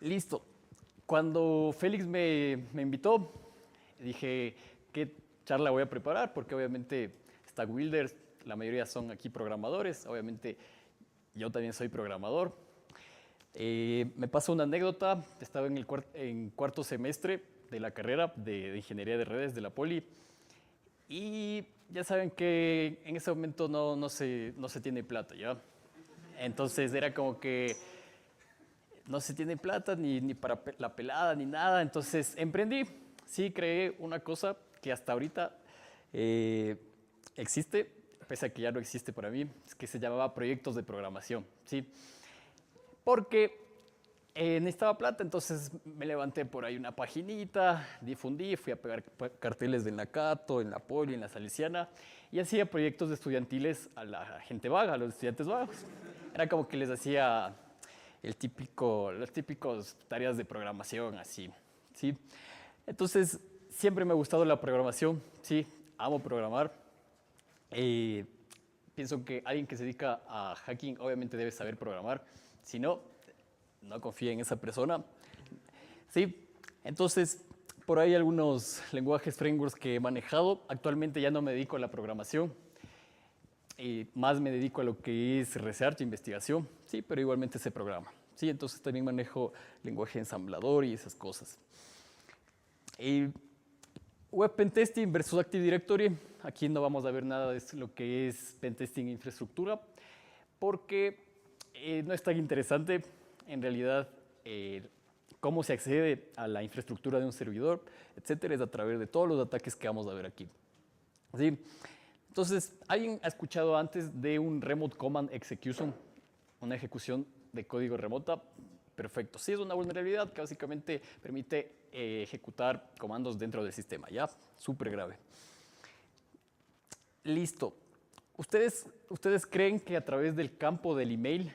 Listo. Cuando Félix me invitó, dije, ¿qué charla voy a preparar? Porque obviamente Stack Builders, la mayoría son aquí programadores, obviamente yo también soy programador. Me pasó una anécdota, estaba en cuarto semestre de la carrera de Ingeniería de Redes de la Poli y ya saben que en ese momento no se tiene plata, ¿ya? Entonces era como que no se tiene plata ni para la pelada ni nada, entonces emprendí. Sí, creé una cosa que hasta ahorita eh, existe, pese a que ya no existe para mí, es que se llamaba proyectos de programación, ¿sí? Porque necesitaba plata, entonces me levanté por ahí una paginita, difundí, fui a pegar carteles en la Cato, en la Poli, en la Salesiana, y hacía proyectos estudiantiles a la gente vaga, a los estudiantes vagos. Era como que les hacía las típicas tareas de programación, así, ¿sí? Entonces, siempre me ha gustado la programación, sí, amo programar. Eh, Pienso que alguien que se dedica a hacking obviamente debe saber programar, si no, no confía en esa persona. Sí, entonces por ahí algunos lenguajes, frameworks que he manejado. Actualmente ya no me dedico a la programación, más me dedico a lo que es research, investigación, sí, pero igualmente se programa. Sí, entonces también manejo lenguaje ensamblador y esas cosas. Web Pentesting versus Active Directory. Aquí no vamos a ver nada de lo que es Pentesting infraestructura, porque no es tan interesante en realidad cómo se accede a la infraestructura de un servidor, etcétera, es a través de todos los ataques que vamos a ver aquí. ¿Sí? Entonces, ¿alguien ha escuchado antes de un Remote Command Execution, una ejecución de código remota? Perfecto. Sí, es una vulnerabilidad que básicamente permite ejecutar comandos dentro del sistema. Ya, súper grave. Listo. ¿Ustedes creen que a través del campo del email,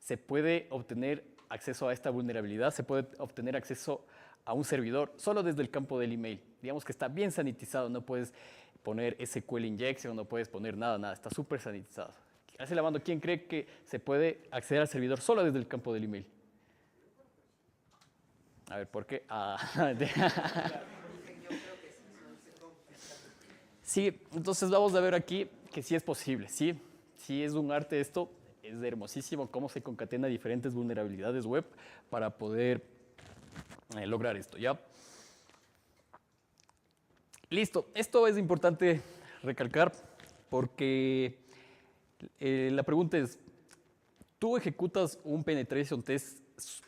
se puede obtener acceso a esta vulnerabilidad? ¿Se puede obtener acceso a un servidor solo desde el campo del email? Digamos que está bien sanitizado, no puedes poner SQL injection, no puedes poner nada, está súper sanitizado. Hace la mano, ¿quién cree que se puede acceder al servidor solo desde el campo del email? A ver, ¿por qué? Sí, entonces vamos a ver aquí que sí es posible, sí, sí es un arte esto, es hermosísimo cómo se concatena diferentes vulnerabilidades web para poder lograr esto, ¿ya? Listo, esto es importante recalcar porque la pregunta es, ¿tú ejecutas un penetration test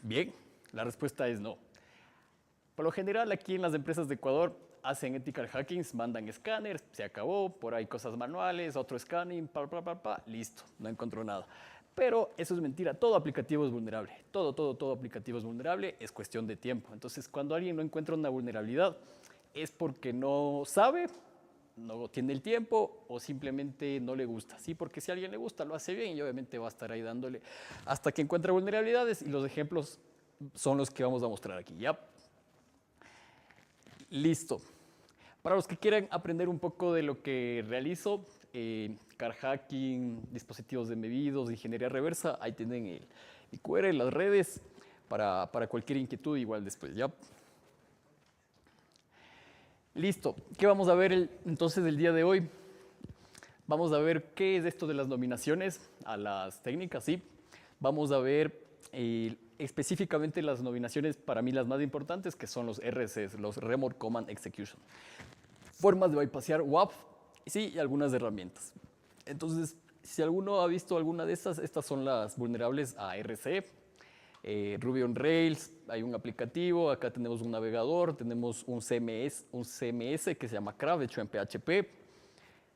bien? La respuesta es no. Por lo general, aquí en las empresas de Ecuador hacen ethical hackings, mandan escáneres, se acabó, por ahí cosas manuales, otro scanning, listo, no encontró nada. Pero eso es mentira, todo aplicativo es vulnerable, todo aplicativo es vulnerable, es cuestión de tiempo. Entonces, cuando alguien no encuentra una vulnerabilidad, es porque no sabe, no tiene el tiempo o simplemente no le gusta. Sí, porque si a alguien le gusta, lo hace bien y obviamente va a estar ahí dándole hasta que encuentre vulnerabilidades y los ejemplos son los que vamos a mostrar aquí. ¿Ya? Listo. Para los que quieran aprender un poco de lo que realizo, car hacking, dispositivos embebidos, ingeniería reversa, ahí tienen el QR, las redes, para cualquier inquietud, igual después, ¿ya? Listo. ¿Qué vamos a ver entonces el día de hoy? Vamos a ver qué es esto de las nominaciones a las técnicas, ¿sí? Vamos a ver específicamente las nominaciones, para mí las más importantes, que son los RCs, los Remote Command Execution. Formas de bypassear WAF, sí, y algunas herramientas. Entonces, si alguno ha visto alguna de estas son las vulnerables a RC, Ruby on Rails, hay un aplicativo, acá tenemos un navegador, tenemos un CMS que se llama CRAV, hecho en PHP,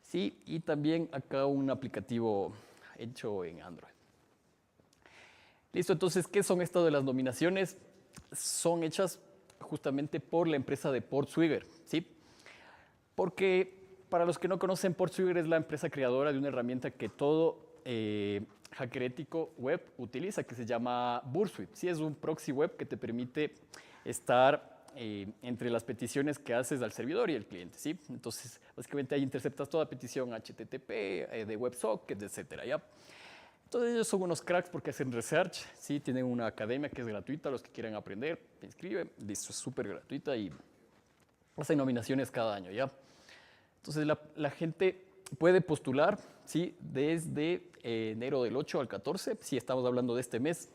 sí, y también acá un aplicativo hecho en Android. Listo, entonces, ¿qué son estas de las nominaciones? Son hechas justamente por la empresa de Portswigger, ¿sí? Porque para los que no conocen, Portswigger es la empresa creadora de una herramienta que todo hacker ético web utiliza, que se llama Bursuit. Sí, es un proxy web que te permite estar entre las peticiones que haces al servidor y el cliente, ¿sí? Entonces, básicamente ahí interceptas toda petición HTTP, de WebSockets, etcétera, ¿ya? Todos ellos son unos cracks porque hacen research, ¿sí? Tienen una academia que es gratuita, los que quieran aprender, se inscriben, listo, es súper gratuita y hacen nominaciones cada año, ¿ya? Entonces la gente puede postular, ¿sí? Desde enero del 8 al 14, si estamos hablando de este mes,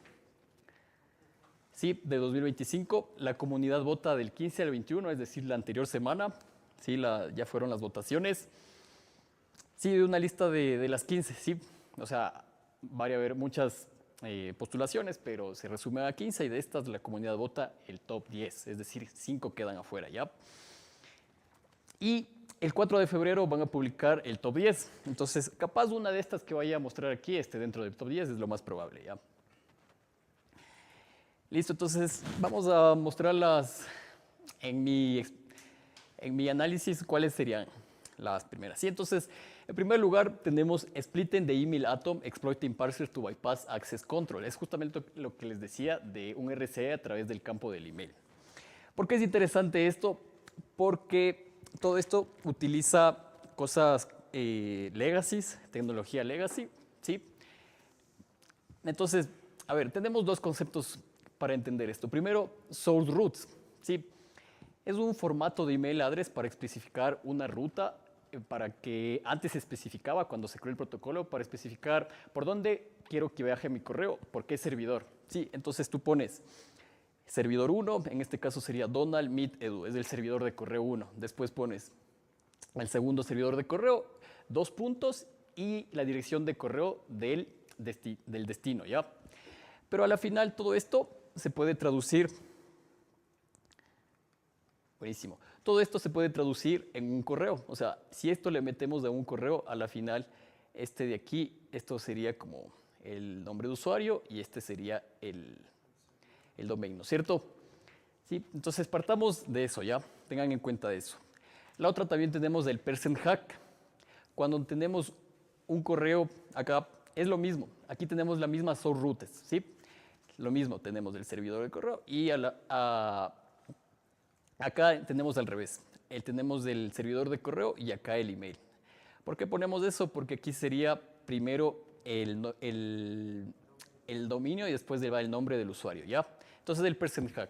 ¿sí? De 2025, la comunidad vota del 15 al 21, es decir, la anterior semana, ¿sí? Ya fueron las votaciones, sí, de una lista de las 15, ¿sí? O sea, va a haber muchas postulaciones, pero se resume a 15 y de estas la comunidad vota el top 10, es decir, 5 quedan afuera, ¿ya? Y el 4 de febrero van a publicar el top 10. Entonces, capaz una de estas que vaya a mostrar aquí esté dentro del top 10, es lo más probable, ¿ya? Listo, entonces vamos a mostrarlas en mi análisis, cuáles serían las primeras. Sí, entonces, en primer lugar tenemos Splitting the Email Atom Exploiting Parsers to Bypass Access Control. Es justamente lo que les decía de un RCE a través del campo del email. ¿Por qué es interesante esto? Porque todo esto utiliza cosas legacies, tecnología legacy, ¿sí? Entonces, a ver, tenemos dos conceptos para entender esto. Primero, source roots, ¿sí? Es un formato de email address para especificar una ruta para que antes se especificaba cuando se creó el protocolo para especificar por dónde quiero que viaje mi correo, por qué servidor. Sí, entonces tú pones servidor 1, en este caso sería Donald Meet Edu, es el servidor de correo 1. Después pones el segundo servidor de correo, 2 puntos y la dirección de correo del destino, ¿ya? Pero a la final todo esto se puede traducir. Buenísimo. Todo esto se puede traducir en un correo. O sea, si esto le metemos a un correo, a la final, este de aquí, esto sería como el nombre de usuario y este sería el domain, ¿no es cierto? ¿Sí? Entonces partamos de eso, ¿ya? Tengan en cuenta eso. La otra también tenemos el percent hack. Cuando tenemos un correo, acá es lo mismo. Aquí tenemos la misma source routes, ¿sí? Lo mismo, tenemos el servidor de correo y acá tenemos al revés. Tenemos el servidor de correo y acá el email. ¿Por qué ponemos eso? Porque aquí sería primero el dominio y después va el nombre del usuario, ¿ya? Entonces el percent hack.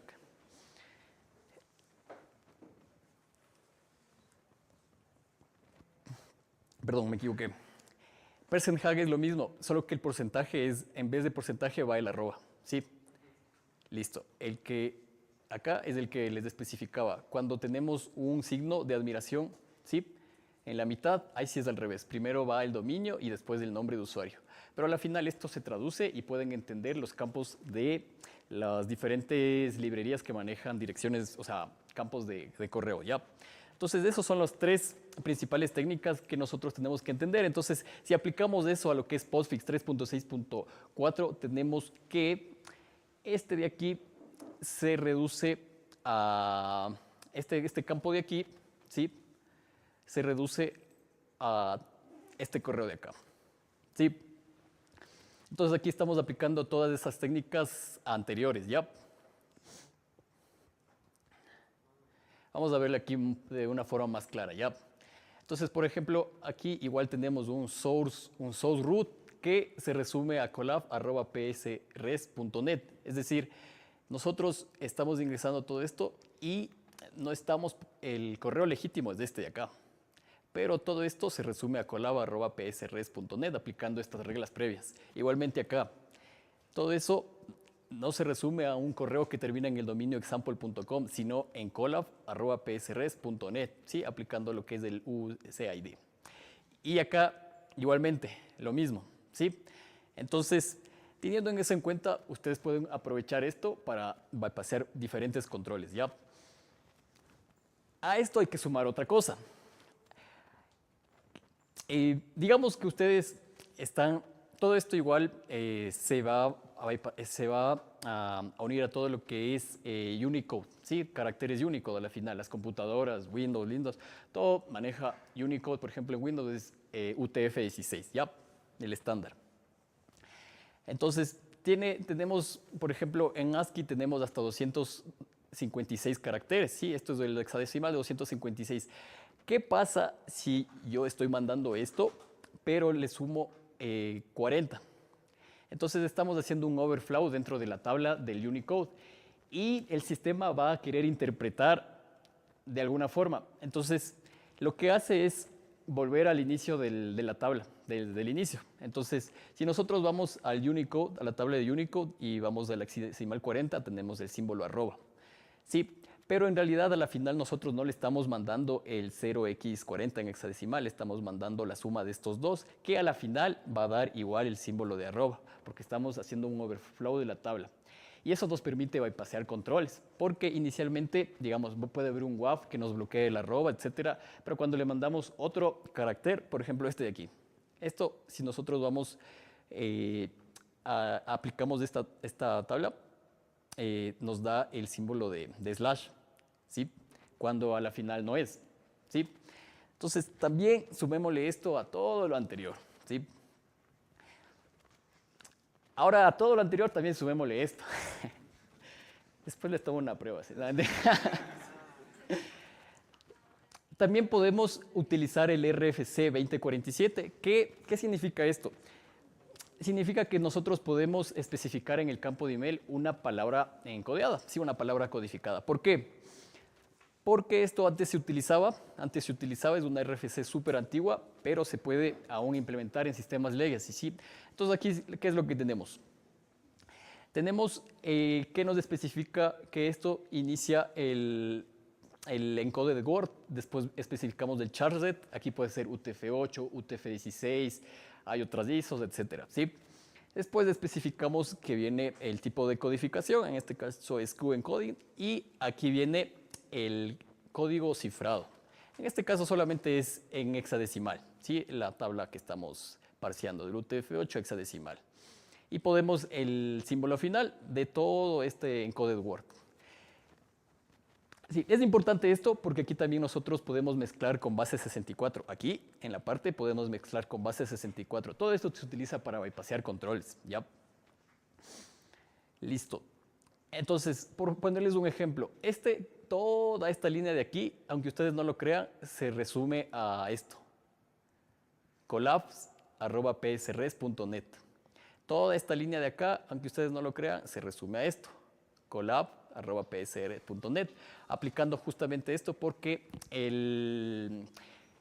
Perdón, me equivoqué. Percent hack es lo mismo, solo que el porcentaje es, en vez de porcentaje va el arroba, ¿sí? Listo. El que acá es el que les especificaba. Cuando tenemos un signo de admiración, ¿sí? En la mitad, ahí sí es al revés. Primero va el dominio y después el nombre de usuario. Pero a la final esto se traduce y pueden entender los campos de las diferentes librerías que manejan direcciones, o sea, campos de correo, ¿ya? Entonces, esos son las 3 principales técnicas que nosotros tenemos que entender. Entonces, si aplicamos eso a lo que es Postfix 3.6.4, tenemos que este de aquí se reduce a este campo de aquí, ¿sí? Se reduce a este correo de acá, ¿sí? Entonces aquí estamos aplicando todas esas técnicas anteriores, ¿ya? Vamos a verlo aquí de una forma más clara, ¿ya? Entonces, por ejemplo, aquí igual tenemos un source root que se resume a collab@psres.net. Es decir, nosotros estamos ingresando todo esto y no estamos, el correo legítimo es de este de acá. Pero todo esto se resume a collab@psres.net aplicando estas reglas previas. Igualmente acá, todo eso no se resume a un correo que termina en el dominio example.com, sino en collab@psres.net, ¿sí? Aplicando lo que es el UCID. Y acá, igualmente, lo mismo, ¿sí? Entonces, teniendo en eso en cuenta, ustedes pueden aprovechar esto para bypassar diferentes controles, ¿ya? A esto hay que sumar otra cosa. Digamos que ustedes están, todo esto igual se va a unir a todo lo que es Unicode, ¿sí? Caracteres Unicode a la final, las computadoras, Windows, Linux, todo maneja Unicode. Por ejemplo, en Windows es UTF-16, ¿ya? El estándar. Entonces, tenemos, por ejemplo, en ASCII tenemos hasta 256 caracteres, ¿sí? Esto es el hexadecimal de 256. ¿Qué pasa si yo estoy mandando esto, pero le sumo 40? Entonces estamos haciendo un overflow dentro de la tabla del Unicode y el sistema va a querer interpretar de alguna forma. Entonces lo que hace es volver al inicio de la tabla, del inicio. Entonces, si nosotros vamos al Unicode, a la tabla de Unicode y vamos al hexadecimal 40, tenemos el símbolo arroba. Sí, pero en realidad a la final nosotros no le estamos mandando el 0x40 en hexadecimal, estamos mandando la suma de estos dos, que a la final va a dar igual el símbolo de arroba, porque estamos haciendo un overflow de la tabla. Y eso nos permite bypassear controles, porque inicialmente, digamos, puede haber un WAF que nos bloquee el arroba, etcétera, pero cuando le mandamos otro carácter, por ejemplo este de aquí, esto, si nosotros vamos, aplicamos esta tabla, nos da el símbolo de slash, ¿sí? Cuando a la final no es, ¿sí? Entonces, también sumémosle esto a todo lo anterior, ¿sí? Ahora, a todo lo anterior también sumémosle esto. Después les tomo una prueba. ¿Sí? También podemos utilizar el RFC 2047. ¿Qué significa esto? Significa que nosotros podemos especificar en el campo de email una palabra encodeada, sí, una palabra codificada. ¿Por qué? Porque esto antes se utilizaba, es una RFC súper antigua, pero se puede aún implementar en sistemas legacy, ¿sí? Entonces aquí, ¿qué es lo que tenemos? Tenemos que nos especifica que esto inicia el encode de Word, después especificamos del charset, aquí puede ser UTF-8, UTF-16, hay otras ISOs, etcétera, ¿sí? Después especificamos que viene el tipo de codificación, en este caso es Q-encoding, y aquí viene el código cifrado. En este caso solamente es en hexadecimal, ¿sí? La tabla que estamos parseando del UTF-8 hexadecimal. Y podemos el símbolo final de todo este encoded Word. Sí, es importante esto porque aquí también nosotros podemos mezclar con base 64. Aquí, en la parte, podemos mezclar con base 64. Todo esto se utiliza para bypassear controles, ¿ya? Listo. Entonces, por ponerles un ejemplo, toda esta línea de aquí, aunque ustedes no lo crean, se resume a esto. collabs@psres.net. Toda esta línea de acá, aunque ustedes no lo crean, se resume a esto. collab@psr.net, aplicando justamente esto porque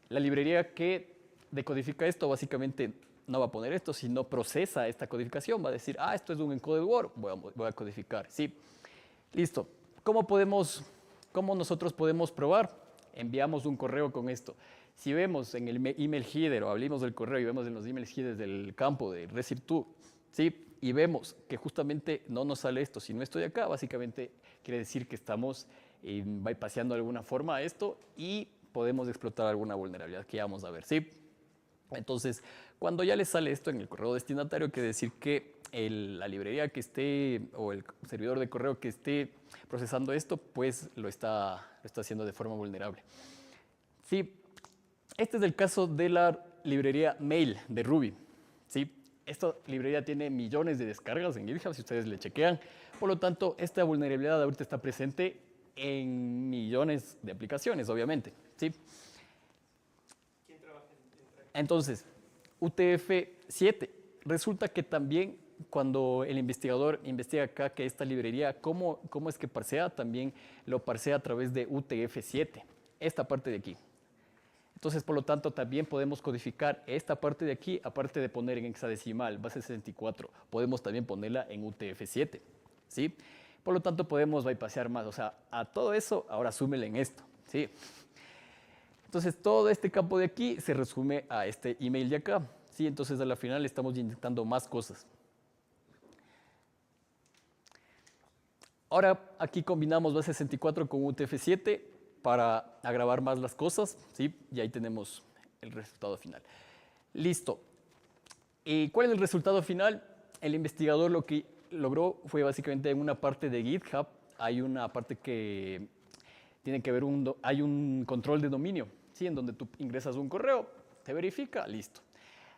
la librería que decodifica esto básicamente no va a poner esto, sino procesa esta codificación, va a decir, esto es un encoded Word, voy a codificar, ¿sí? Listo. ¿Cómo nosotros podemos probar? Enviamos un correo con esto. Si vemos en el email header o abrimos el correo y vemos en los email headers del campo de Receive-to, ¿sí? Y vemos que justamente no nos sale esto, si no estoy acá, básicamente quiere decir que estamos bypasseando de alguna forma a esto y podemos explotar alguna vulnerabilidad que ya vamos a ver, ¿sí? Entonces, cuando ya les sale esto en el correo destinatario, quiere decir que la librería que esté o el servidor de correo que esté procesando esto, pues lo está haciendo de forma vulnerable. Sí, este es el caso de la librería Mail de Ruby, ¿sí? Esta librería tiene millones de descargas en GitHub, si ustedes le chequean. Por lo tanto, esta vulnerabilidad ahorita está presente en millones de aplicaciones, obviamente, ¿sí? ¿Quién trabaja en Entonces, UTF-7. Resulta que también cuando el investigador investiga acá que esta librería, ¿cómo es que parsea? También lo parsea a través de UTF-7, esta parte de aquí. Entonces, por lo tanto, también podemos codificar esta parte de aquí, aparte de poner en hexadecimal, base 64, podemos también ponerla en UTF-7, ¿sí? Por lo tanto, podemos bypassear más. O sea, a todo eso, ahora súmele en esto, ¿sí? Entonces, todo este campo de aquí se resume a este email de acá, ¿sí? Entonces, a la final estamos inyectando más cosas. Ahora, aquí combinamos base 64 con UTF-7 para agravar más las cosas, ¿sí? Y ahí tenemos el resultado final. Listo. ¿Y cuál es el resultado final? El investigador lo que logró fue básicamente en una parte de GitHub, hay una parte que tiene que ver, hay un control de dominio, ¿sí? En donde tú ingresas un correo, te verifica, listo.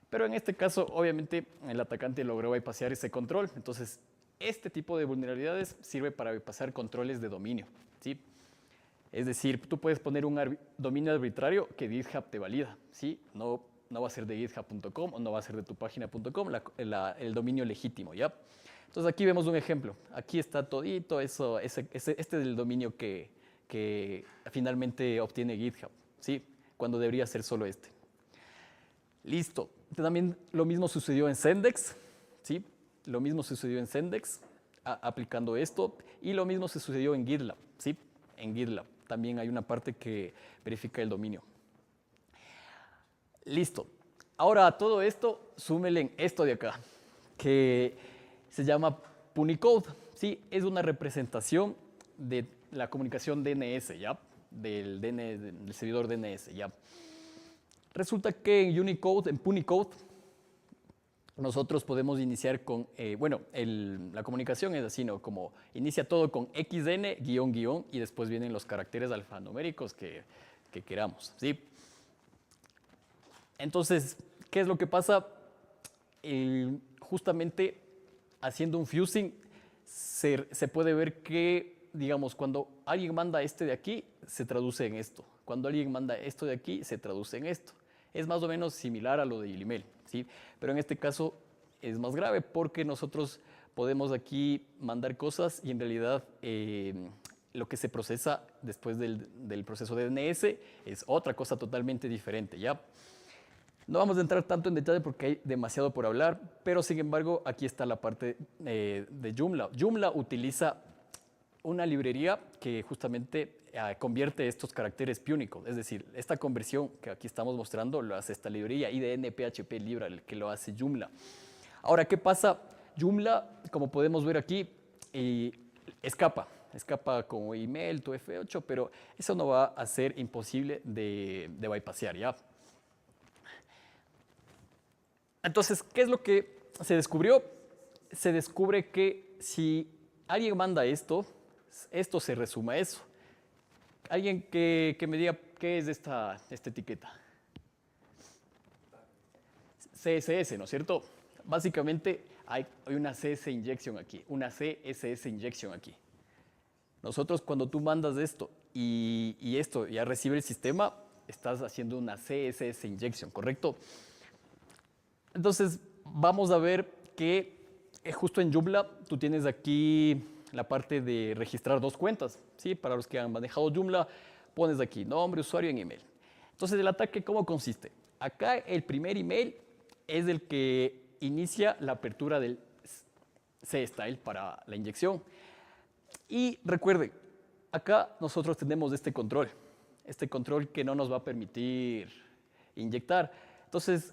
Pero en este caso, obviamente, el atacante logró bypassear ese control, entonces este tipo de vulnerabilidades sirve para bypassear controles de dominio, ¿sí? Es decir, tú puedes poner un dominio arbitrario que GitHub te valida, ¿sí? No no va a ser de github.com o no va a ser de tu página.com, el dominio legítimo, ¿ya? Entonces aquí vemos un ejemplo. Aquí está todito eso, este es el dominio que finalmente obtiene GitHub, ¿sí? Cuando debería ser solo este. Listo. También lo mismo sucedió en Sendex, ¿sí? Lo mismo sucedió en Sendex, aplicando esto, y lo mismo se sucedió en GitLab, ¿sí? En GitLab también hay una parte que verifica el dominio. Listo. Ahora a todo esto, súmelen esto de acá, que se llama Punycode, ¿sí? Es una representación de la comunicación DNS, ¿ya? Del servidor DNS, ¿ya? Resulta que en Unicode, en Punycode, nosotros podemos iniciar con, la comunicación es así, ¿no? Como inicia todo con XN, guión, guión, y después vienen los caracteres alfanuméricos que queramos, ¿sí? Entonces, ¿qué es lo que pasa? Justamente haciendo un fusing, se puede ver que, digamos, cuando alguien manda este de aquí, se traduce en esto. Cuando alguien manda esto de aquí, se traduce en esto. Es más o menos similar a lo de email, ¿sí? Pero en este caso es más grave porque nosotros podemos aquí mandar cosas y en realidad lo que se procesa después del proceso de DNS es otra cosa totalmente diferente, ¿ya? No vamos a entrar tanto en detalle porque hay demasiado por hablar, pero sin embargo aquí está la parte de Joomla. Joomla utiliza una librería que justamente convierte estos caracteres Punycode, es decir, esta conversión que aquí estamos mostrando lo hace esta librería IDN PHP Libra, el que lo hace Joomla. Ahora, ¿qué pasa? Joomla, como podemos ver aquí, escapa como email, tu F8, pero eso no va a ser imposible de bypassear, ¿ya? Entonces, ¿qué es lo que se descubrió? Se descubre que si alguien manda esto se resume a eso. Alguien que me diga qué es esta etiqueta. CSS, ¿no es cierto? Básicamente hay una CS injection aquí, una CSS injection aquí. Nosotros cuando tú mandas esto y esto ya recibe el sistema, estás haciendo una CSS injection, ¿correcto? Entonces, vamos a ver que justo en Joomla tú tienes aquí la parte de registrar dos cuentas, ¿sí? Para los que han manejado Joomla, pones aquí nombre, usuario y email. Entonces, el ataque, ¿cómo consiste? Acá el primer email es el que inicia la apertura del CStyle para la inyección. Y recuerden, acá nosotros tenemos este control que no nos va a permitir inyectar. Entonces,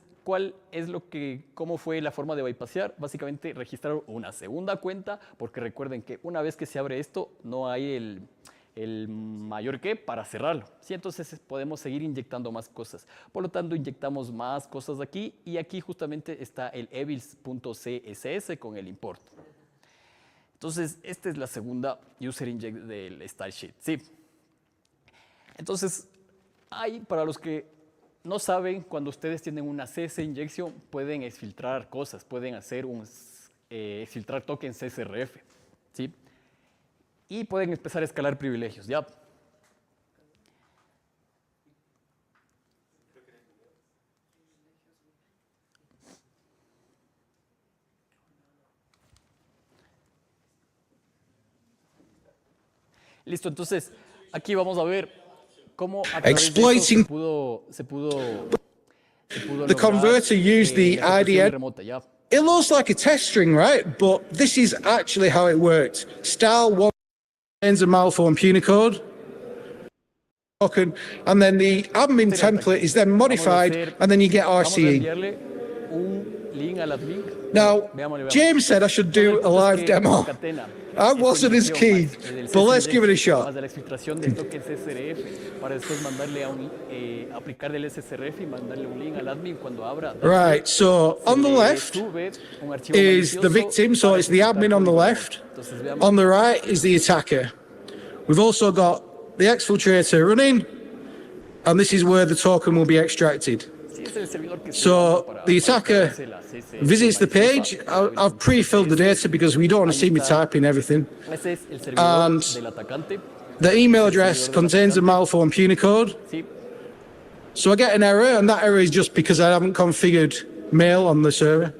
¿cómo fue la forma de bypassear? Básicamente registrar una segunda cuenta, porque recuerden que una vez que se abre esto, no hay el mayor que para cerrarlo, ¿sí? Entonces podemos seguir inyectando más cosas. Por lo tanto, inyectamos más cosas aquí, y aquí justamente está el evils.css con el import. Entonces, esta es la segunda user inject del style sheet, ¿sí? Entonces, para los que no saben, cuando ustedes tienen una CSS injection, pueden exfiltrar cosas, pueden hacer exfiltrar tokens CSRF, ¿sí? Y pueden empezar a escalar privilegios, ¿ya? Listo, entonces, aquí vamos a ver cómo a través de eso se pudo the converter used the IDN. remota, ¿ya? It looks like a test string, right? But this is actually how it worked. Style one contains a malform Punycode. And then the admin template is then modified, and then you get RCE. Now, James said I should do a live demo. I wasn't as keen, but let's give it a shot. La exfiltración del token CSRF para después mandarle aplicar el SSRF y mandarle un link al admin cuando abra. Right, so on the left is the victim, so it's the admin on the left. On the right is the attacker. We've also got the exfiltrator running, and this is where the token will be extracted. So the attacker visits the page. I've pre-filled the data because we don't want to see me typing everything. And the email address contains a malform Punycode. So I get an error, and that error is just because I haven't configured mail on the server.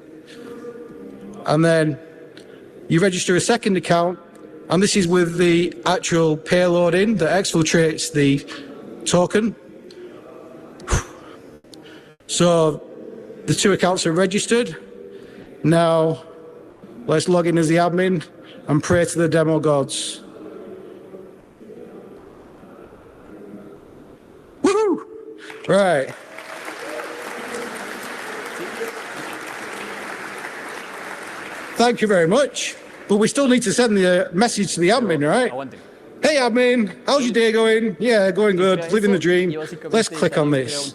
And then you register a second account, and this is with the actual payload in that exfiltrates the token. So the two accounts are registered. Now let's log in as the admin and pray to the demo gods. Woohoo! Right. Thank you very much. But we still need to send the message to the admin, right? Hey admin, how's your day going? Yeah, going good, living the dream. Let's click on this.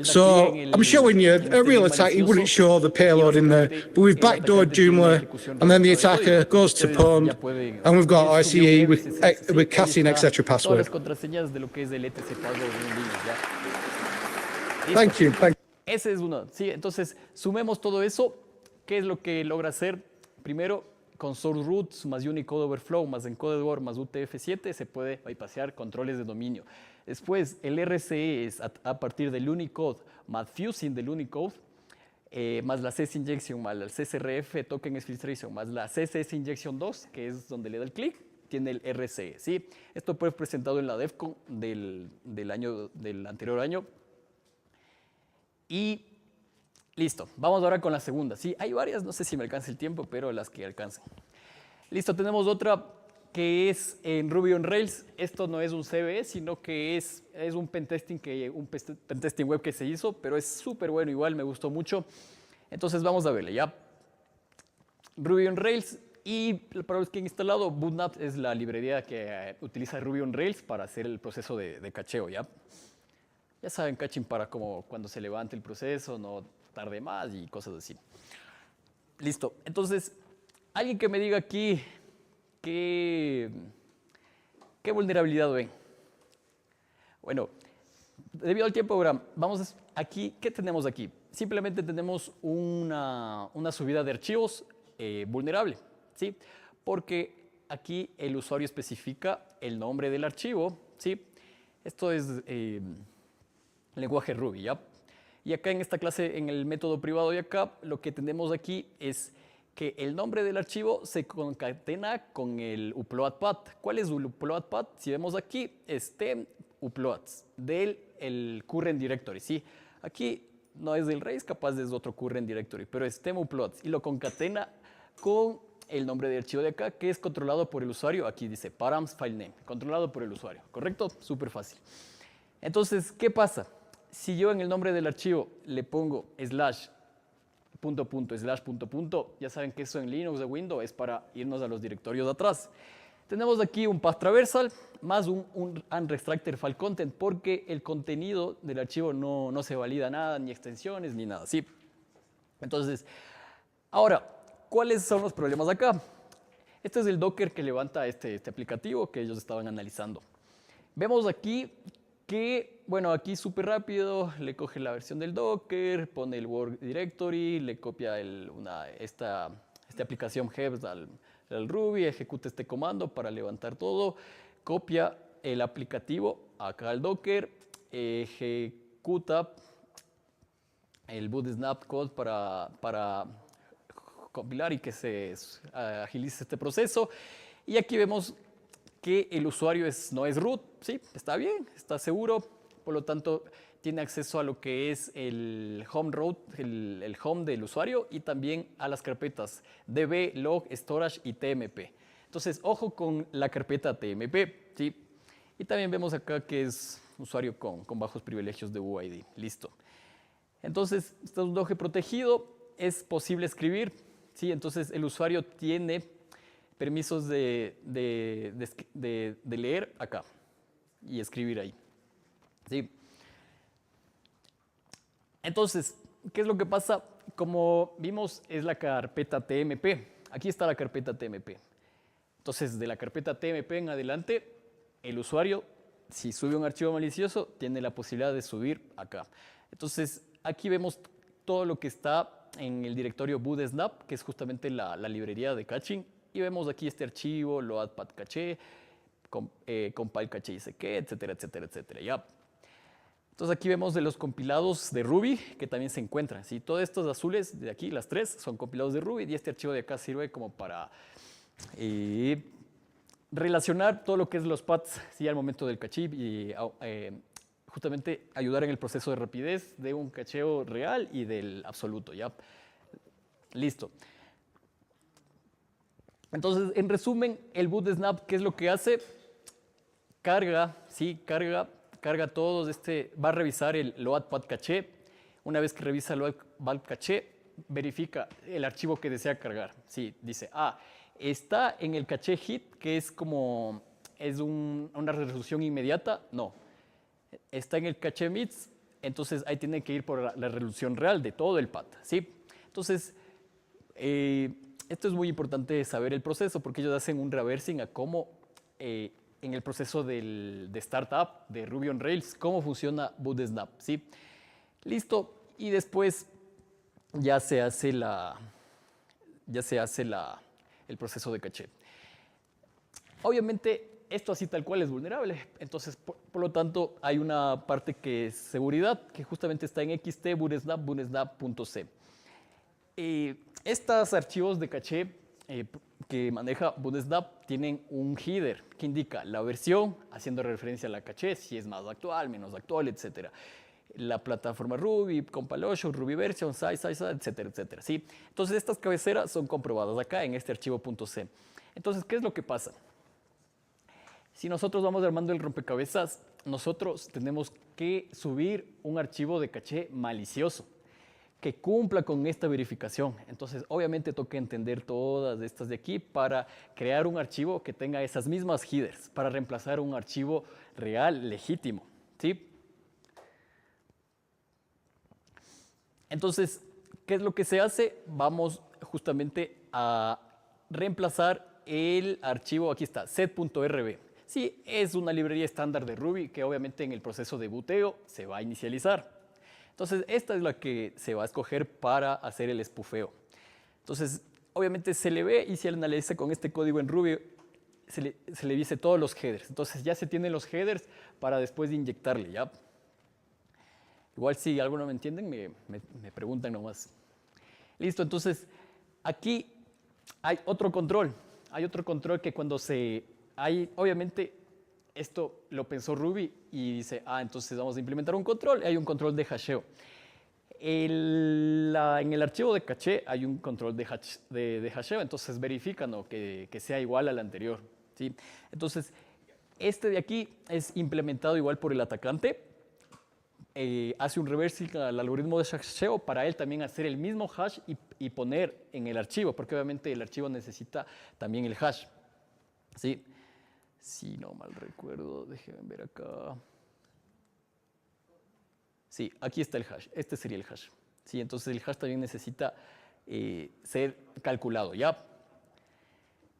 So I'm showing you a real attack. You wouldn't show the payload in there, but we've backdoored Joomla, and then the attacker goes to Pond, and we've got ICE with casting, etc. password. Thank you. Ese es uno, sí, entonces sumemos todo eso. ¿Qué es lo que logra hacer? Primero, con source roots más Unicode overflow más encoded word más UTF-7 se puede bypassear controles de dominio. Después, el RCE es a partir del Unicode más fusing del Unicode, más la CSS injection, más el CSRF token exfiltration, más la CSS injection 2, que es donde le da el clic, tiene el RCE, ¿sí? Esto fue presentado en la DEFCON del anterior año. Y listo, vamos ahora con la segunda. Sí, hay varias, no sé si me alcanza el tiempo, pero las que alcancen. Listo, tenemos otra que es en Ruby on Rails. Esto no es un CVE, sino que es un pentesting web que se hizo, pero es súper bueno igual, me gustó mucho. Entonces vamos a verle, ¿ya? Ruby on Rails, y para los que han instalado, Bootnap es la librería que utiliza Ruby on Rails para hacer el proceso de cacheo, ¿ya? Ya saben, caching para como cuando se levante el proceso, no tarde más y cosas así. Listo. Entonces, alguien que me diga aquí qué vulnerabilidad ven. Bueno, debido al tiempo, ahora vamos aquí. ¿Qué tenemos aquí? Simplemente tenemos una subida de archivos vulnerable, ¿sí? Porque aquí el usuario especifica el nombre del archivo, ¿sí? Esto es lenguaje Ruby, ¿ya? Y acá en esta clase, en el método privado de acá, lo que tenemos aquí es que el nombre del archivo se concatena con el upload path. ¿Cuál es el upload path? Si vemos aquí, es tem uploads del current directory, ¿sí? Aquí no es del Rails, capaz es otro current directory, pero es tem uploads y lo concatena con el nombre de archivo de acá, que es controlado por el usuario. Aquí dice params file name, controlado por el usuario, ¿correcto? Súper fácil. Entonces, ¿qué pasa? Si yo en el nombre del archivo le pongo slash punto punto slash punto punto, ya saben que eso en Linux o Windows es para irnos a los directorios de atrás. Tenemos aquí un path traversal más un unrestricted file content, porque el contenido del archivo no se valida nada, ni extensiones, ni nada, ¿sí? Entonces, ahora, ¿cuáles son los problemas acá? Este es el Docker que levanta este aplicativo que ellos estaban analizando. Vemos aquí que, bueno, aquí súper rápido, le coge la versión del Docker, pone el work directory, le copia esta aplicación Hebs al Ruby, ejecuta este comando para levantar todo, copia el aplicativo acá al Docker, ejecuta el boot snap code para compilar y que se agilice este proceso. Y aquí vemos que el usuario no es root, ¿sí? Está bien, está seguro, por lo tanto tiene acceso a lo que es el home root, el home del usuario, y también a las carpetas db, log, storage y tmp. Entonces, ojo con la carpeta tmp, ¿sí? Y también vemos acá que es usuario con bajos privilegios de UID. Listo. Entonces, este es un doge protegido, es posible escribir, ¿sí? Entonces, el usuario tiene permisos de leer acá y escribir ahí, ¿sí? Entonces, ¿qué es lo que pasa? Como vimos, es la carpeta TMP. Aquí está la carpeta TMP. Entonces, de la carpeta TMP en adelante, el usuario, si sube un archivo malicioso, tiene la posibilidad de subir acá. Entonces, aquí vemos todo lo que está en el directorio bootsnap, que es justamente la librería de caching. Y vemos aquí este archivo, loadpad caché, compile caché dice qué, etcétera, etcétera, etcétera, ya. Entonces aquí vemos de los compilados de Ruby que también se encuentran, ¿sí? Todos estos azules de aquí, las tres, son compilados de Ruby y este archivo de acá sirve como para relacionar todo lo que es los paths, ¿sí? Al momento del caché y justamente ayudar en el proceso de rapidez de un cacheo real y del absoluto, ¿ya? Listo. Entonces, en resumen, el bootstrap, ¿qué es lo que hace? Carga, ¿sí? Carga todos, va a revisar el load path caché. Una vez que revisa el load path caché, verifica el archivo que desea cargar. Sí, dice, ¿está en el caché hit, que es como, una resolución inmediata? No. Está en el caché mids, entonces ahí tiene que ir por la resolución real de todo el path, ¿sí? Entonces, esto es muy importante saber el proceso, porque ellos hacen un reversing a cómo, en el proceso de startup de Ruby on Rails, cómo funciona bootstrap, ¿sí? Listo, y después ya se hace el proceso de caché. Obviamente, esto así tal cual es vulnerable, entonces, por lo tanto, hay una parte que es seguridad, que justamente está en XT bootstrap.c. Estos archivos de caché que maneja bootstrap tienen un header que indica la versión, haciendo referencia a la caché, si es más actual, menos actual, etc. La plataforma Ruby, Compilation, Ruby Version, size, etcétera, etcétera, ¿sí? Entonces, estas cabeceras son comprobadas acá en este archivo .c. Entonces, ¿qué es lo que pasa? Si nosotros vamos armando el rompecabezas, nosotros tenemos que subir un archivo de caché malicioso que cumpla con esta verificación. Entonces, obviamente toca entender todas estas de aquí para crear un archivo que tenga esas mismas headers, para reemplazar un archivo real, legítimo, ¿sí? Entonces, ¿qué es lo que se hace? Vamos justamente a reemplazar el archivo, aquí está, set.rb. Sí, es una librería estándar de Ruby que obviamente en el proceso de booteo se va a inicializar. Entonces, esta es la que se va a escoger para hacer el espufeo. Entonces, obviamente se le ve y se analiza con este código en Ruby, se le dice todos los headers. Entonces, ya se tienen los headers para después de inyectarle, ¿ya? Igual si algo no me entienden, me preguntan nomás. Listo, entonces, aquí hay otro control. Hay otro control que cuando obviamente, esto lo pensó Ruby y dice, entonces vamos a implementar un control. Hay un control de hasheo. En el archivo de caché hay un control de hasheo, entonces verifica, ¿no?, que sea igual al anterior, ¿sí? Entonces, este de aquí es implementado igual por el atacante. Hace un reversing al algoritmo de hasheo para él también hacer el mismo hash y poner en el archivo, porque obviamente el archivo necesita también el hash, ¿sí? Si no mal recuerdo, déjenme ver acá. Sí, aquí está el hash. Este sería el hash. Sí, entonces el hash también necesita ser calculado, ¿ya?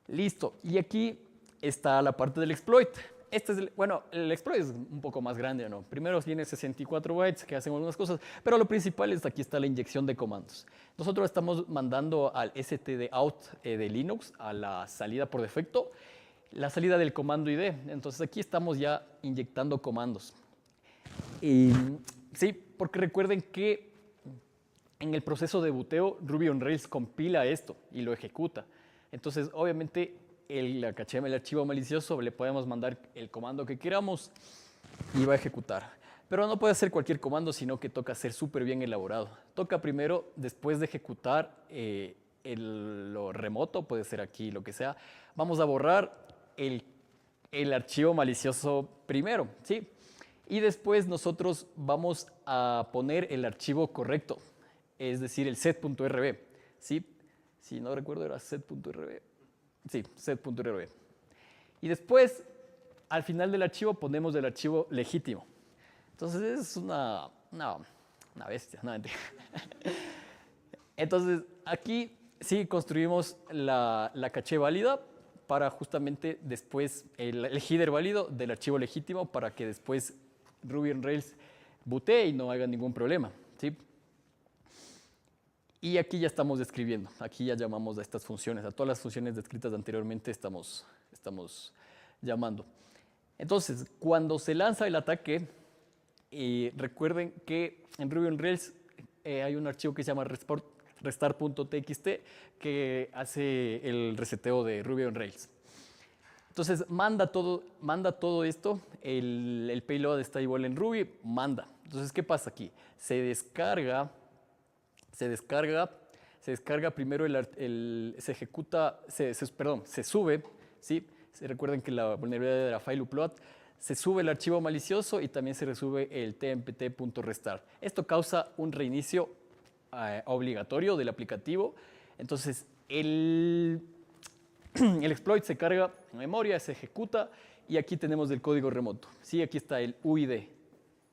Listo. Y aquí está la parte del exploit. El exploit es un poco más grande, ¿no? Primero tiene 64 bytes que hacen algunas cosas, pero lo principal es aquí está la inyección de comandos. Nosotros estamos mandando al stdout de Linux a la salida por defecto, la salida del comando ID. Entonces aquí estamos ya inyectando comandos. Sí, porque recuerden que en el proceso de booteo, Ruby on Rails compila esto y lo ejecuta. Entonces, obviamente, el archivo malicioso le podemos mandar el comando que queramos y va a ejecutar. Pero no puede ser cualquier comando, sino que toca ser súper bien elaborado. Toca primero, después de ejecutar lo remoto, puede ser aquí, lo que sea, vamos a borrar el archivo malicioso primero, ¿sí? Y después nosotros vamos a poner el archivo correcto, es decir, el set.rb, ¿sí? Si no recuerdo era set.rb. Sí, set.rb. Y después, al final del archivo, ponemos el archivo legítimo. Entonces es una bestia, no mentira. Entonces, aquí sí construimos la caché válida para justamente después el header válido del archivo legítimo para que después Ruby on Rails bootee y no haga ningún problema, ¿sí? Y aquí ya estamos describiendo, aquí ya llamamos a estas funciones, a todas las funciones descritas anteriormente estamos llamando. Entonces, cuando se lanza el ataque, recuerden que en Ruby on Rails hay un archivo que se llama restart.txt que hace el reseteo de Ruby on Rails. Entonces, manda todo esto, el payload está igual en Ruby, manda. Entonces, ¿qué pasa aquí? Se descarga primero se sube, ¿sí? Recuerden que la vulnerabilidad era file upload, se sube el archivo malicioso y también se resube el tmpt.restart. Esto causa un reinicio obligatorio del aplicativo. Entonces, el exploit se carga en memoria, se ejecuta y aquí tenemos el código remoto. Sí, aquí está el UID.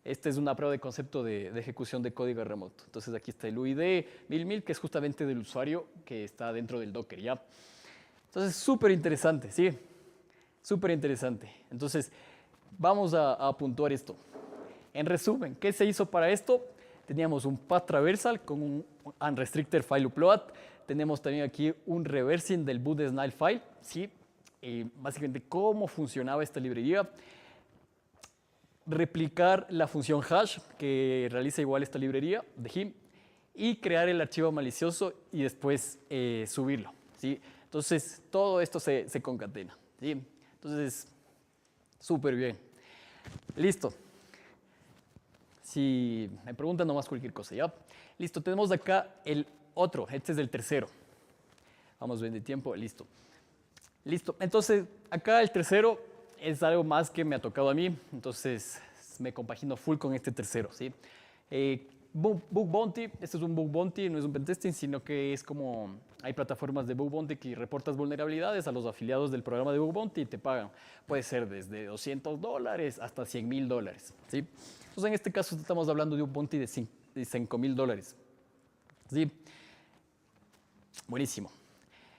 Esta es una prueba de concepto de ejecución de código remoto. Entonces aquí está el UID 1000, que es justamente del usuario que está dentro del Docker, ¿ya? Entonces, súper interesante, ¿sí? Súper interesante. Entonces, vamos a puntuar esto. En resumen, ¿qué se hizo para esto? Teníamos un path traversal con un unrestricted file upload. Tenemos también aquí un reversing del boot snile file, ¿sí? Básicamente, ¿cómo funcionaba esta librería? Replicar la función hash que realiza igual esta librería de him y crear el archivo malicioso y después subirlo, ¿sí? Entonces, todo esto se concatena, ¿sí? Entonces, súper bien. Listo. Si me preguntan nomás cualquier cosa, ¿ya? Listo, tenemos acá el otro, este es el tercero. Vamos bien de tiempo, listo. Listo, entonces acá el tercero es algo más que me ha tocado a mí, entonces me compagino full con este tercero, ¿sí? Bug Bounty, este es un Bug Bounty, no es un pentesting, sino que es como, hay plataformas de Bug Bounty que reportas vulnerabilidades a los afiliados del programa de Bug Bounty y te pagan. Puede ser desde $200 hasta $100,000, ¿sí? Entonces en este caso estamos hablando de un bounty de $5,000, ¿sí? Buenísimo.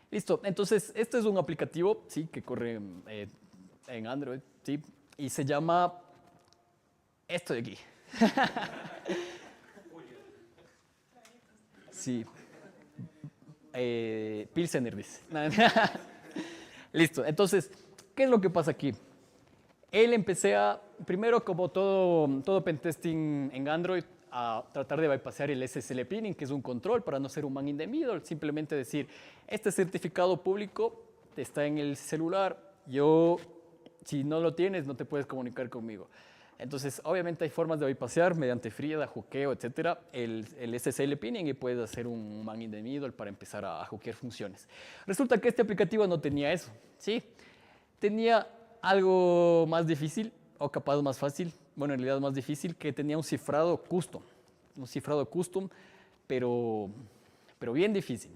Listo, entonces este es un aplicativo, ¿sí? Que corre en Android, ¿sí? Y se llama esto de aquí. Sí. Pilsener dice. Listo, entonces, ¿qué es lo que pasa aquí? Primero como todo pentesting en Android, a tratar de bypassear el SSL pinning, que es un control para no ser un man in the middle, simplemente decir, este certificado público está en el celular, si no lo tienes, no te puedes comunicar conmigo. Entonces, obviamente hay formas de bypassear mediante FRIEDA, juqueo, etcétera, el SSL pinning y puedes hacer un man in the middle para empezar a juquear funciones. Resulta que este aplicativo no tenía eso, ¿sí? Tenía algo más difícil, o capaz más fácil, bueno, en realidad más difícil, que tenía un cifrado custom, pero bien difícil.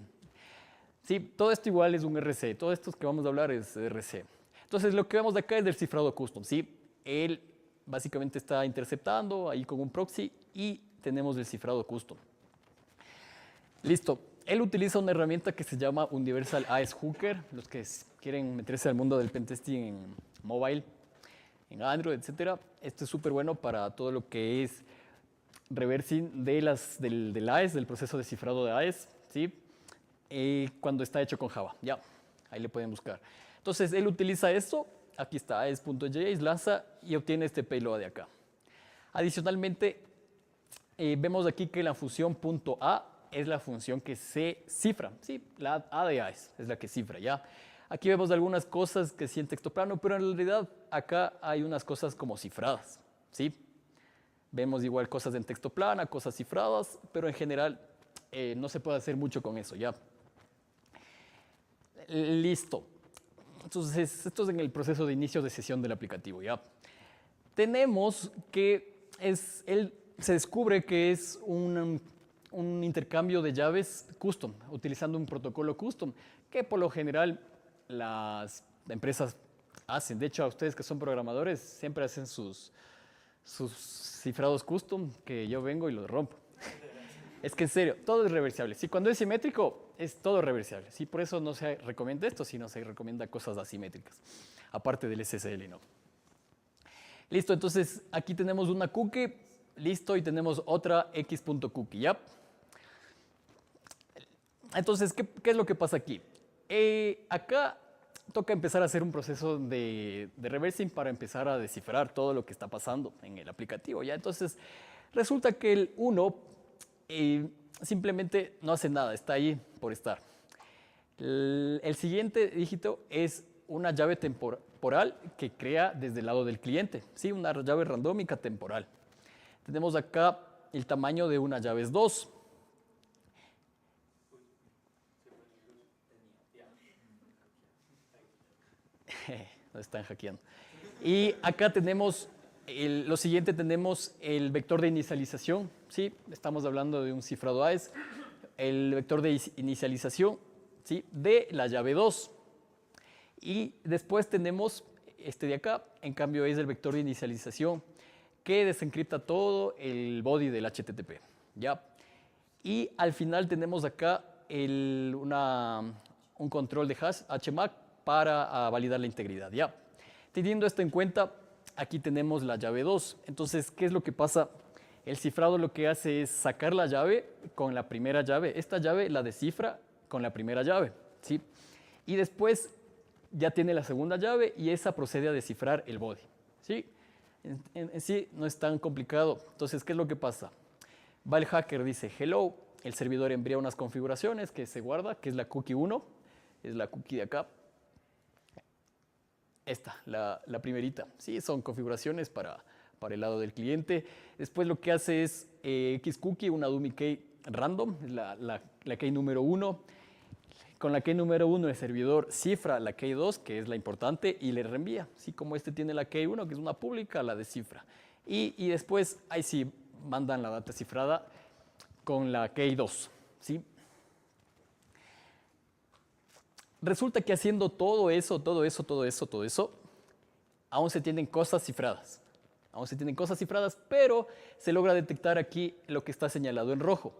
Sí, todo esto igual es un RC, todo esto que vamos a hablar es RC. Entonces, lo que vemos de acá es del cifrado custom, ¿sí? Él básicamente está interceptando ahí con un proxy y tenemos el cifrado custom. Listo. Él utiliza una herramienta que se llama Universal AES Hooker. Los que quieren meterse al mundo del pentesting en mobile, en Android, etcétera. Esto es súper bueno para todo lo que es reversing del AES, del proceso de cifrado de AES, ¿sí? Cuando está hecho con Java. Ya, ahí le pueden buscar. Entonces, él utiliza esto. Aquí está AES.js, lanza y obtiene este payload de acá. Adicionalmente, vemos aquí que la función .a es la función que se cifra. Sí, la A de AES es la que cifra, ¿ya? Aquí vemos algunas cosas que sí en texto plano, pero en realidad acá hay unas cosas como cifradas, ¿sí? Vemos igual cosas en texto plano, cosas cifradas, pero en general no se puede hacer mucho con eso, ¿ya? Listo. Entonces, esto es en el proceso de inicio de sesión del aplicativo, ¿ya? Tenemos que se descubre que es un intercambio de llaves custom, utilizando un protocolo custom, que por lo general las empresas hacen. De hecho, a ustedes que son programadores siempre hacen sus cifrados custom, que yo vengo y los rompo. Es que en serio, todo es reversible. Sí, cuando es simétrico, es todo reversible. Sí, por eso no se recomienda esto, sino se recomienda cosas asimétricas, aparte del SSL, ¿no? Listo, entonces aquí tenemos una cookie, listo, y tenemos otra x.cookie, ¿ya? Entonces, ¿qué es lo que pasa aquí? Acá toca empezar a hacer un proceso de reversing para empezar a descifrar todo lo que está pasando en el aplicativo, ¿ya? Entonces, resulta que el 1 simplemente no hace nada, está ahí por estar. El siguiente dígito es una llave temporal que crea desde el lado del cliente, ¿sí? Una llave randómica temporal. Tenemos acá el tamaño de una llave es 2. Nos están hackeando. Y acá tenemos, lo siguiente tenemos el vector de inicialización, ¿sí? Estamos hablando de un cifrado AES. El vector de inicialización, ¿sí? De la llave 2. Y después tenemos este de acá, en cambio es el vector de inicialización que desencripta todo el body del HTTP, ¿ya? Y al final tenemos acá un control de hash HMAC para validar la integridad, ¿ya? Teniendo esto en cuenta, aquí tenemos la llave 2. Entonces, ¿qué es lo que pasa? El cifrado lo que hace es sacar la llave con la primera llave. Esta llave la descifra con la primera llave, ¿sí? Y después ya tiene la segunda llave y esa procede a descifrar el body, ¿sí? En sí no es tan complicado. Entonces, ¿qué es lo que pasa? Va el hacker, dice hello, el servidor envía unas configuraciones que se guarda, que es la cookie 1, es la cookie de acá. Esta, la primerita, ¿sí? Son configuraciones para el lado del cliente. Después lo que hace es xcookie, una dummy key random, la key número 1. Con la key número 1 el servidor cifra la key 2, que es la importante, y le reenvía. ¿Sí? Como este tiene la key 1, que es una pública, la descifra. Y después ahí sí mandan la data cifrada con la key 2. ¿Sí? Resulta que haciendo todo eso, aún se tienen cosas cifradas. Pero se logra detectar aquí lo que está señalado en rojo.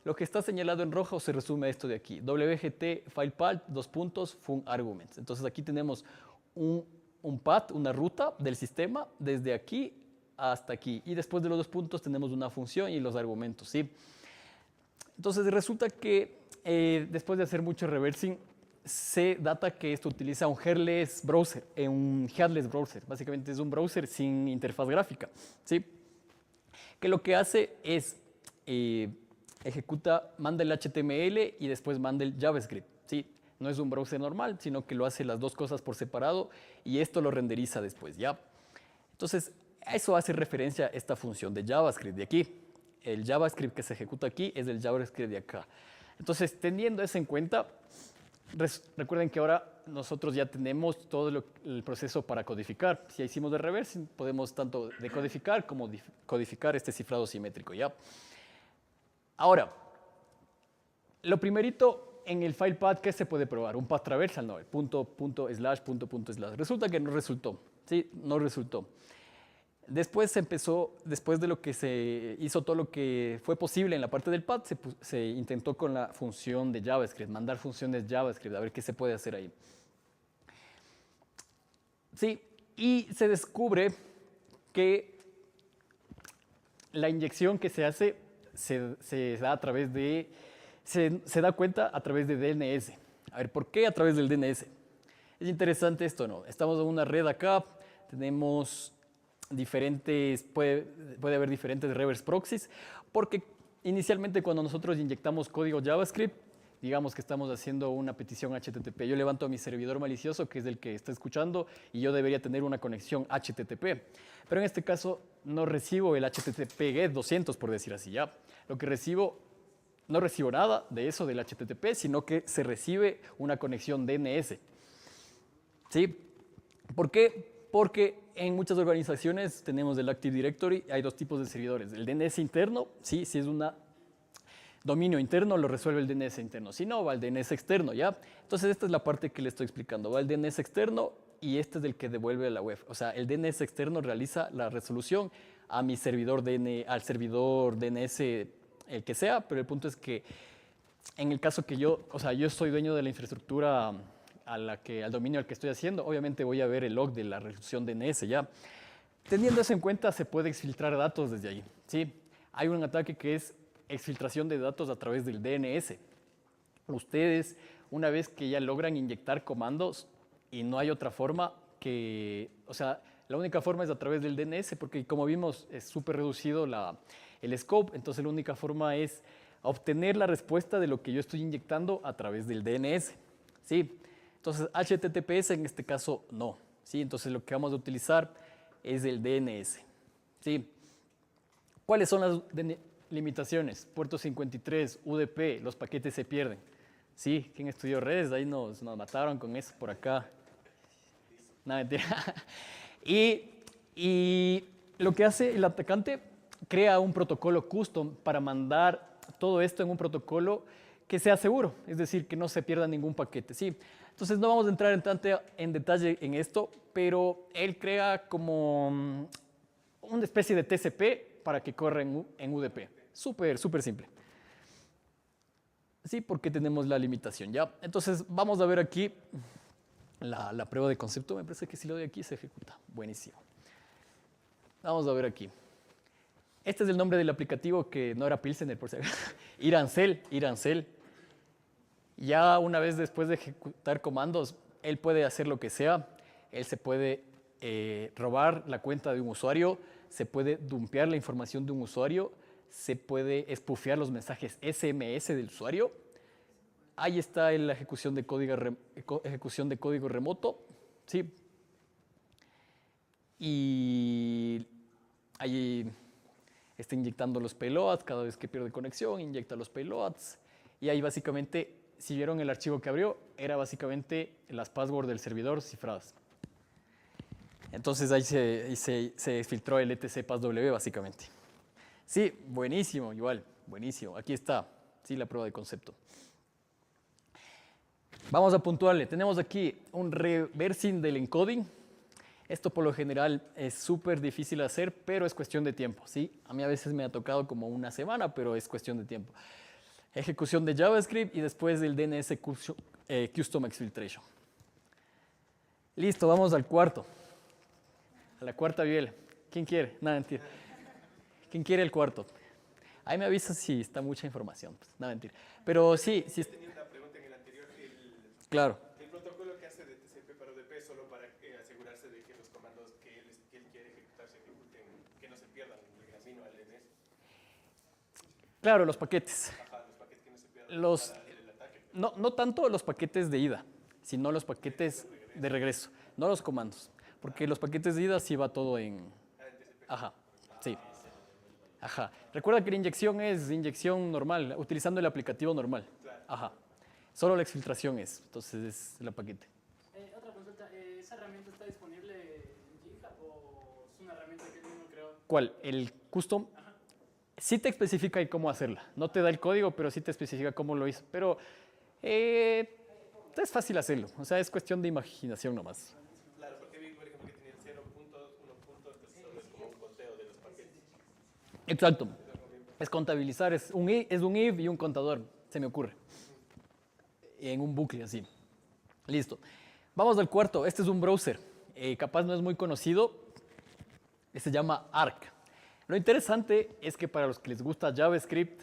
Lo que está señalado en rojo se resume a esto de aquí. WGT filepath, fun arguments. Entonces aquí tenemos un path, una ruta del sistema desde aquí hasta aquí. Y después de los 2 puntos tenemos una función y los argumentos, ¿sí? Entonces resulta que después de hacer mucho reversing, se data que esto utiliza un headless browser. Básicamente es un browser sin interfaz gráfica, ¿sí? Que lo que hace es manda el HTML y después manda el JavaScript, ¿sí? No es un browser normal, sino que lo hace las dos cosas por separado y esto lo renderiza después, ¿ya? Entonces, eso hace referencia a esta función de JavaScript de aquí. El JavaScript que se ejecuta aquí es el JavaScript de acá. Entonces, teniendo eso en cuenta, recuerden que ahora nosotros ya tenemos todo el proceso para codificar. Si ya hicimos de reversing, podemos tanto decodificar como codificar este cifrado simétrico, ¿ya? Ahora, lo primerito en el file path, ¿qué se puede probar? Un path traversal, no, el punto slash. Resulta que no resultó, ¿sí? No resultó. Después después de lo que se hizo todo lo que fue posible en la parte del path, se intentó con la función de JavaScript, mandar funciones JavaScript, a ver qué se puede hacer ahí. Sí, y se descubre que la inyección que se hace se da a través de, se da cuenta a través de DNS. A ver, ¿por qué a través del DNS? Es interesante esto, ¿no? Estamos en una red acá, tenemos puede haber diferentes reverse proxies, porque inicialmente cuando nosotros inyectamos código JavaScript, digamos que estamos haciendo una petición HTTP. Yo levanto a mi servidor malicioso, que es el que está escuchando, y yo debería tener una conexión HTTP. Pero en este caso no recibo el HTTP GET 200, por decir así, ¿ya? Lo que recibo, no recibo nada de eso del HTTP, sino que se recibe una conexión DNS. ¿Sí? ¿Por qué? Porque en muchas organizaciones tenemos el Active Directory, hay 2 tipos de servidores. El DNS interno, sí, si es un dominio interno, lo resuelve el DNS interno. Si no, va el DNS externo, ¿ya? Entonces, esta es la parte que le estoy explicando. Va el DNS externo y este es el que devuelve a la web. O sea, el DNS externo realiza la resolución a mi servidor al servidor DNS, el que sea, pero el punto es que en el caso que yo soy dueño de la infraestructura al dominio al que estoy haciendo, obviamente voy a ver el log de la resolución DNS, ¿ya? Teniendo eso en cuenta, se puede exfiltrar datos desde ahí, ¿sí? Hay un ataque que es exfiltración de datos a través del DNS. Ustedes, una vez que ya logran inyectar comandos, y no hay otra forma que, o sea, la única forma es a través del DNS, porque como vimos es súper reducido el scope, entonces la única forma es obtener la respuesta de lo que yo estoy inyectando a través del DNS, ¿sí? Entonces HTTPS en este caso no, ¿sí? Entonces lo que vamos a utilizar es el DNS, ¿sí? ¿Cuáles son las limitaciones? Puerto 53, UDP, los paquetes se pierden. Sí, ¿quién estudió redes? Ahí nos mataron con eso por acá. No, mentira. Y lo que hace el atacante, crea un protocolo custom para mandar todo esto en un protocolo que sea seguro, es decir, que no se pierda ningún paquete. ¿Sí? Entonces no vamos a entrar en detalle en esto, pero él crea como una especie de TCP para que corra en UDP. Súper simple. Sí, porque tenemos la limitación, ¿ya? Entonces vamos a ver aquí la prueba de concepto. Me parece que si lo doy aquí se ejecuta. Buenísimo. Vamos a ver aquí. Este es el nombre del aplicativo que no era Pilsener, por si acaso. Irancel. Ya una vez después de ejecutar comandos, él puede hacer lo que sea. Él se puede robar la cuenta de un usuario, se puede dumpear la información de un usuario, se puede espufear los mensajes SMS del usuario. Ahí está la ejecución de código remoto, ¿sí? Y ahí está inyectando los payloads, cada vez que pierde conexión, inyecta los payloads. Y ahí básicamente, si vieron el archivo que abrió, era básicamente las passwords del servidor cifradas. Entonces ahí se filtró el etc passw básicamente. Sí, buenísimo, igual, buenísimo. Aquí está, sí, la prueba de concepto. Vamos a puntuarle. Tenemos aquí un reversing del encoding. Esto por lo general es súper difícil de hacer, pero es cuestión de tiempo, ¿sí? A mí a veces me ha tocado como una semana, pero es cuestión de tiempo. Ejecución de JavaScript y después del DNS Custom Exfiltration. Listo, vamos al cuarto. A la cuarta biela. ¿Quién quiere? Nada, mentira. ¿Quién quiere el cuarto? Ahí me avisa si está mucha información. Pues, nada, mentira. Pero sí. Tenía una pregunta en el anterior. Claro. El protocolo que hace de TCP para UDP es solo para asegurarse de que los comandos que él quiere ejecutar se ejecuten, que no se pierdan en el camino al DNS. Claro, los paquetes. Ajá, los paquetes que no se pierdan para el ataque. No tanto los paquetes de ida, sino los paquetes de regreso, no los comandos. Porque los paquetes de ida sí va todo en... Ajá, sí. Ajá. Recuerda que la inyección es inyección normal, utilizando el aplicativo normal. Ajá. Solo la exfiltración entonces es el paquete. Otra consulta, ¿esa herramienta está disponible en GitHub o es una herramienta que él mismo creó? ¿Cuál? ¿El custom? Ajá. Sí te especifica ahí cómo hacerla. No te da el código, pero sí te especifica cómo lo hizo. Pero es fácil hacerlo. O sea, es cuestión de imaginación nomás. Claro, porque vi, por ejemplo, que tenía 0 puntos, 1 punto, entonces solo es como un conteo de los paquetes. Exacto. Es contabilizar, es un if y un contador, se me ocurre. En un bucle así. Listo. Vamos al cuarto. Este es un browser. Capaz no es muy conocido. Se llama Arc. Lo interesante es que para los que les gusta JavaScript,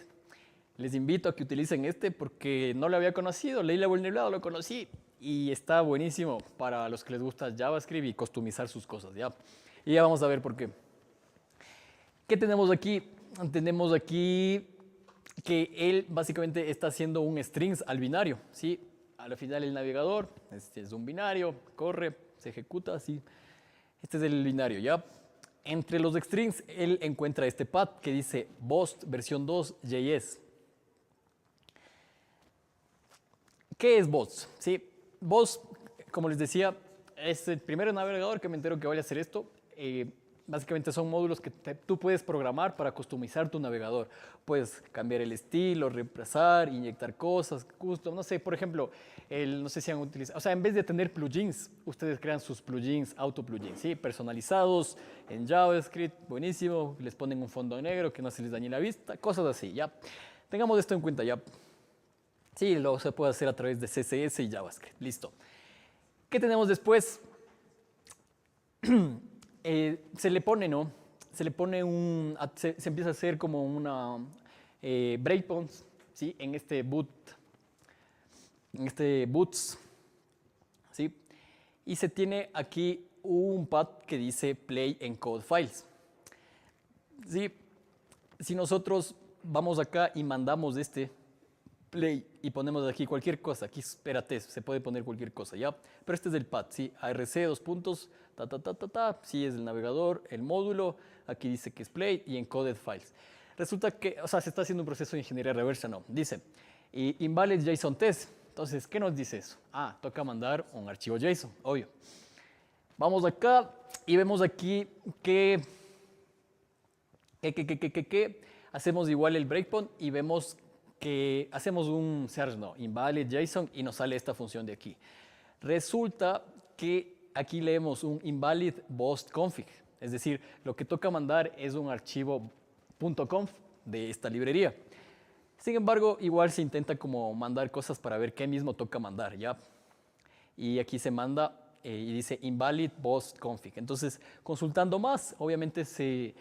les invito a que utilicen este porque no lo había conocido. Leí la vulnerabilidad, lo conocí. Y está buenísimo para los que les gusta JavaScript y customizar sus cosas, ¿ya? Y ya vamos a ver por qué. ¿Qué tenemos aquí? Tenemos aquí que él básicamente está haciendo un strings al binario, ¿sí? Al final el navegador, este es un binario, corre, se ejecuta así. Este es el binario, ¿ya? Entre los strings, él encuentra este path que dice Bost versión 2 JS. ¿Qué es Bost? ¿Sí? Bost, como les decía, es el primer navegador que me entero que vaya a hacer esto. Básicamente son módulos que tú puedes programar para customizar tu navegador. Puedes cambiar el estilo, reemplazar, inyectar cosas, custom, no sé, por ejemplo, no sé si han utilizado, o sea, en vez de tener plugins, ustedes crean sus plugins, auto-plugins, ¿sí? Personalizados en JavaScript, buenísimo, les ponen un fondo negro que no se les dañe la vista, cosas así, ¿ya? Tengamos esto en cuenta, ¿ya? Sí, luego se puede hacer a través de CSS y JavaScript, listo. ¿Qué tenemos después? Se le pone, ¿no? Se le pone se empieza a hacer como una breakpoints, ¿sí? En este boots, ¿sí? y se tiene aquí un pad que dice Play Encode Files. ¿Sí? Si nosotros vamos acá y mandamos este play y ponemos aquí cualquier cosa, aquí espérate, se puede poner cualquier cosa, ¿ya? Pero este es el pad, ¿sí? ARC, dos puntos, sí es el navegador, el módulo, aquí dice que es play y encoded files. Resulta que, o sea, se está haciendo un proceso de ingeniería reversa, no, dice, y invalid JSON test. Entonces, ¿qué nos dice eso? Ah, toca mandar un archivo JSON, obvio. Vamos acá y vemos aquí que hacemos igual el breakpoint y vemos que hacemos un search no, invalid JSON y nos sale esta función de aquí. Resulta que aquí leemos un invalid bost config, es decir, lo que toca mandar es un archivo .conf de esta librería. Sin embargo, igual se intenta como mandar cosas para ver qué mismo toca mandar, ¿ya? Y aquí se manda y dice invalid bost config. Entonces, consultando más, obviamente se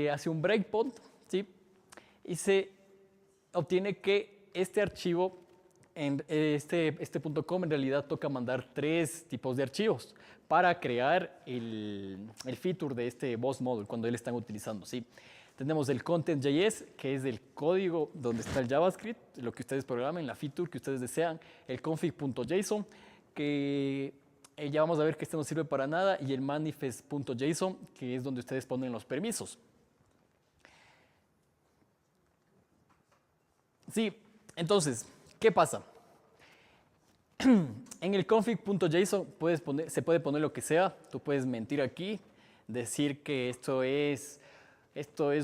hace un breakpoint, ¿sí? Y se obtiene que este archivo, este .com en realidad toca mandar 3 tipos de archivos para crear el feature de este boss module cuando él están utilizando, ¿sí? Tenemos el content.js, que es el código donde está el JavaScript, lo que ustedes programen, la feature que ustedes desean, el config.json, que ya vamos a ver que este no sirve para nada, y el manifest.json, que es donde ustedes ponen los permisos. Sí, entonces, ¿qué pasa? En el config.json se puede poner lo que sea. Tú puedes mentir aquí, decir que esto es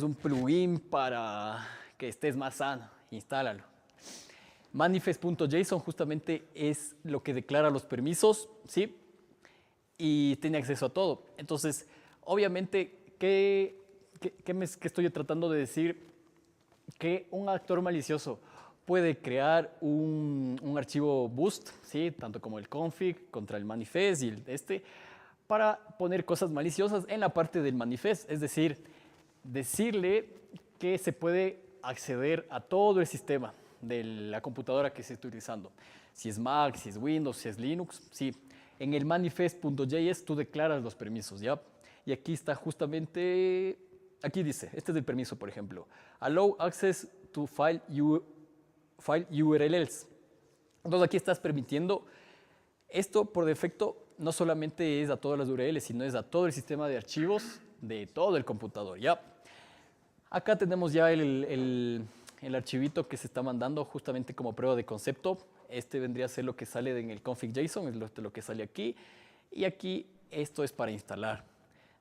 un plugin para que estés más sano, instálalo. Manifest.json justamente es lo que declara los permisos, ¿sí? Y tiene acceso a todo. Entonces, obviamente, ¿qué estoy tratando de decir? Que un actor malicioso puede crear un archivo boost, ¿sí? Tanto como el config contra el manifest y para poner cosas maliciosas en la parte del manifest, es decir, decirle que se puede acceder a todo el sistema de la computadora que se está utilizando. Si es Mac, si es Windows, si es Linux, sí. En el manifest.js tú declaras los permisos, ¿ya? Y aquí está justamente, aquí dice, este es el permiso, por ejemplo. Allow access to file URLs. Entonces aquí estás permitiendo, esto por defecto no solamente es a todas las URLs, sino es a todo el sistema de archivos de todo el computador, ¿ya? Acá tenemos ya el archivito que se está mandando justamente como prueba de concepto. Este vendría a ser lo que sale en el config.json, es lo que sale aquí. Y aquí esto es para instalar.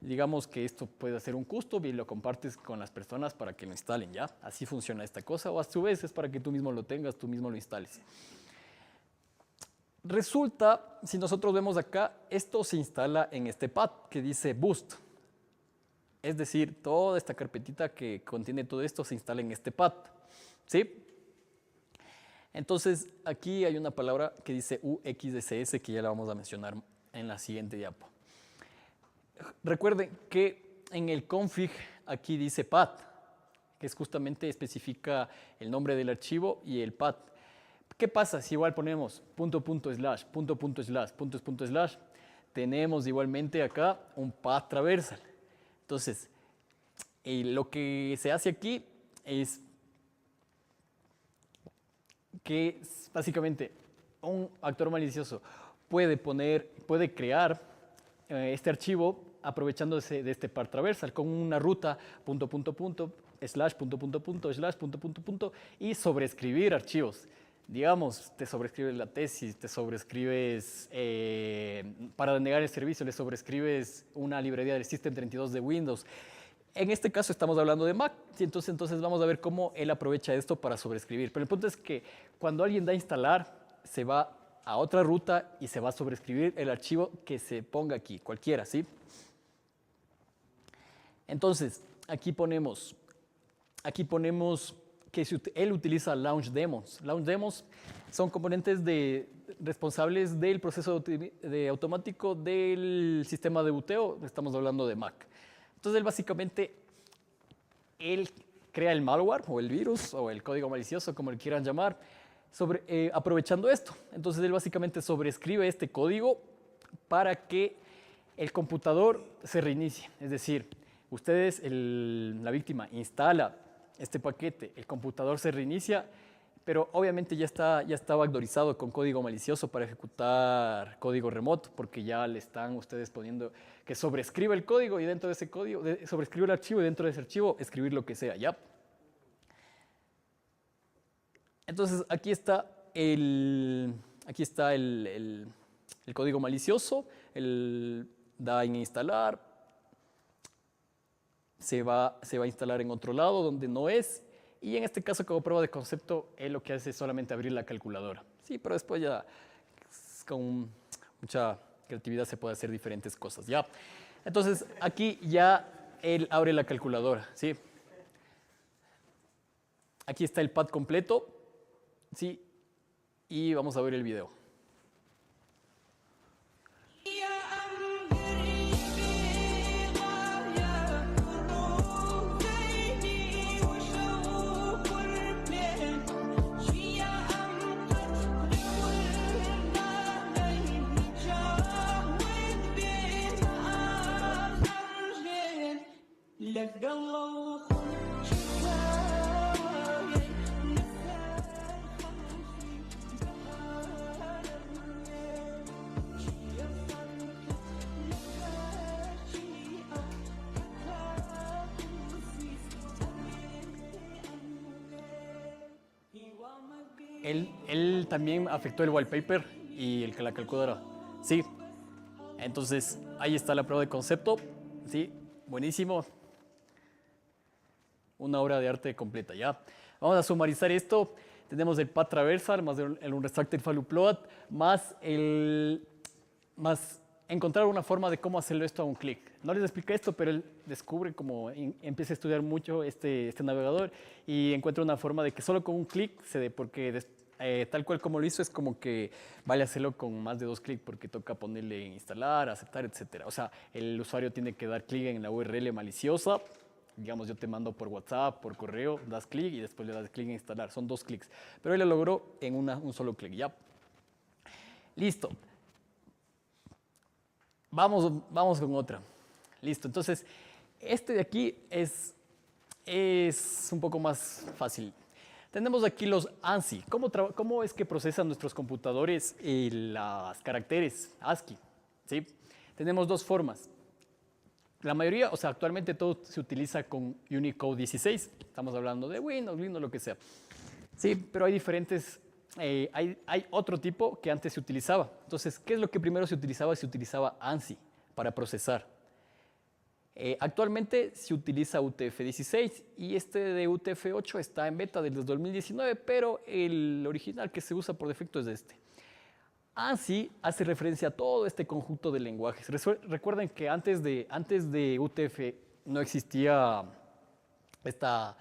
Digamos que esto puede hacer un custom y lo compartes con las personas para que lo instalen, ¿ya? Así funciona esta cosa, o a su vez es para que tú mismo lo tengas, tú mismo lo instales. Resulta, si nosotros vemos acá, esto se instala en este path que dice boost. Es decir, toda esta carpetita que contiene todo esto se instala en este path, ¿sí? Entonces, aquí hay una palabra que dice UXDCS que ya la vamos a mencionar en la siguiente diapo. Recuerden que en el config aquí dice path, que es justamente especifica el nombre del archivo y el path. ¿Qué pasa si igual ponemos ///// Tenemos igualmente acá un path traversal. Entonces, lo que se hace aquí es que básicamente un actor malicioso puede crear este archivo aprovechándose de este path traversal con una ruta // y sobreescribir archivos. Digamos, te sobrescribes la tesis, te sobrescribes, para denegar el servicio, le sobrescribes una librería del System32 de Windows. En este caso estamos hablando de Mac, y entonces vamos a ver cómo él aprovecha esto para sobreescribir. Pero el punto es que cuando alguien da a instalar, se va a otra ruta y se va a sobreescribir el archivo que se ponga aquí, cualquiera, ¿sí? Entonces, aquí ponemos que él utiliza launch demos. Launch demos son componentes responsables del proceso automático del sistema de boteo. Estamos hablando de Mac. Entonces, él crea el malware o el virus o el código malicioso, como le quieran llamar, aprovechando esto. Entonces, él básicamente sobreescribe este código para que el computador se reinicie. Es decir, ustedes, la víctima, instala este paquete, el computador se reinicia, pero obviamente ya está backdoorizado con código malicioso para ejecutar código remoto, porque ya le están ustedes poniendo que sobrescriba el código y dentro de ese código, sobrescribe el archivo y dentro de ese archivo escribir lo que sea, ¿ya? Entonces aquí está el código malicioso, da en instalar, se va a instalar en otro lado donde no es, y en este caso como prueba de concepto él lo que hace es solamente abrir la calculadora. Sí, pero después ya con mucha creatividad se puede hacer diferentes cosas, ¿ya? Entonces aquí ya él abre la calculadora, ¿sí? Aquí está el pad completo, ¿sí? Y vamos a ver el video. Él también afectó el wallpaper y la calculadora. Sí. Entonces, ahí está la prueba de concepto. Sí, buenísimo. Una obra de arte completa, ya. Vamos a sumarizar esto. Tenemos el pad traversal, más el unrestricted value plot, más encontrar una forma de cómo hacerlo esto a un clic. No les expliqué esto, pero él descubre como empieza a estudiar mucho este navegador y encuentra una forma de que solo con un clic se dé, porque tal cual como lo hizo es como que vale hacerlo con más de 2 clics porque toca ponerle instalar, aceptar, etc. O sea, el usuario tiene que dar clic en la URL maliciosa. Digamos, yo te mando por WhatsApp, por correo, das clic y después le das clic en instalar. Son 2 clics. Pero él lo logró en un solo clic. Ya. Listo. Vamos con otra. Listo. Entonces, este de aquí es un poco más fácil. Tenemos aquí los ANSI. ¿Cómo es que procesan nuestros computadores los caracteres ASCII? ¿Sí? Tenemos 2 formas. La mayoría, o sea, actualmente todo se utiliza con Unicode 16. Estamos hablando de Windows, lo que sea. Sí, pero hay diferentes, hay otro tipo que antes se utilizaba. Entonces, ¿qué es lo que primero se utilizaba? Se utilizaba ANSI para procesar. Actualmente se utiliza UTF-16 y este de UTF-8 está en beta desde 2019, pero el original que se usa por defecto es este. ANSI hace referencia a todo este conjunto de lenguajes. Recuerden que antes de UTF no existía esta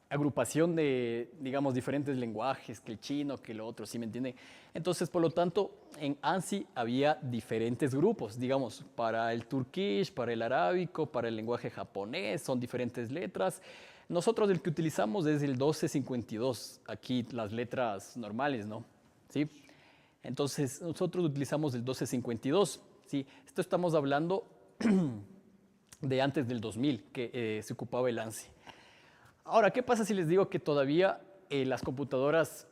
agrupación de, digamos, diferentes lenguajes, que el chino, que lo otro, ¿sí me entienden? Entonces, por lo tanto, en ANSI había diferentes grupos, digamos, para el turkish, para el arábico, para el lenguaje japonés, son diferentes letras. Nosotros el que utilizamos es el 1252, aquí las letras normales, ¿no? ¿Sí? Entonces, nosotros utilizamos el 1252, ¿sí? Esto estamos hablando de antes del 2000, que se ocupaba el ANSI. Ahora, ¿qué pasa si les digo que todavía las computadoras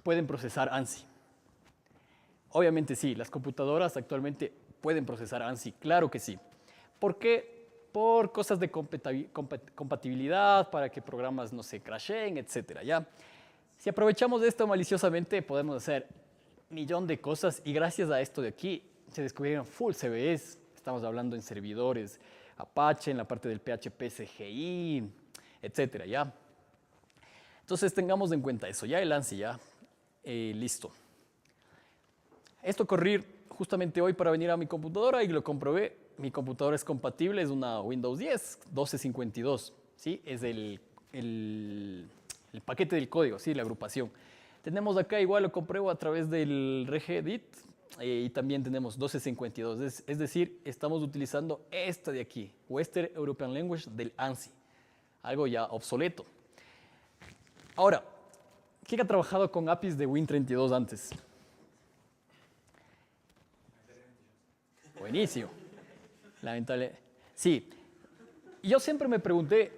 pueden procesar ANSI? Obviamente sí, las computadoras actualmente pueden procesar ANSI, claro que sí. ¿Por qué? Por cosas de compatibilidad, para que programas no se crasheen, etcétera, ¿ya? Si aprovechamos de esto maliciosamente, podemos hacer un millón de cosas y gracias a esto de aquí se descubrieron full CVEs. Estamos hablando en servidores Apache, en la parte del PHP CGI, etcétera, ¿ya? Entonces tengamos en cuenta eso, ya el ANSI, ya, listo. Esto corrí justamente hoy para venir a mi computadora y lo comprobé. Mi computadora es compatible, es una Windows 10, 1252, ¿sí? Es el paquete del código, ¿sí? La agrupación. Tenemos acá igual lo compruebo a través del regedit y también tenemos 1252, es decir, estamos utilizando esta de aquí, Western European Language del ANSI. Algo ya obsoleto. Ahora, ¿quién ha trabajado con APIs de Win32 antes? Buenísimo. Lamentable. Sí. Yo siempre me pregunté,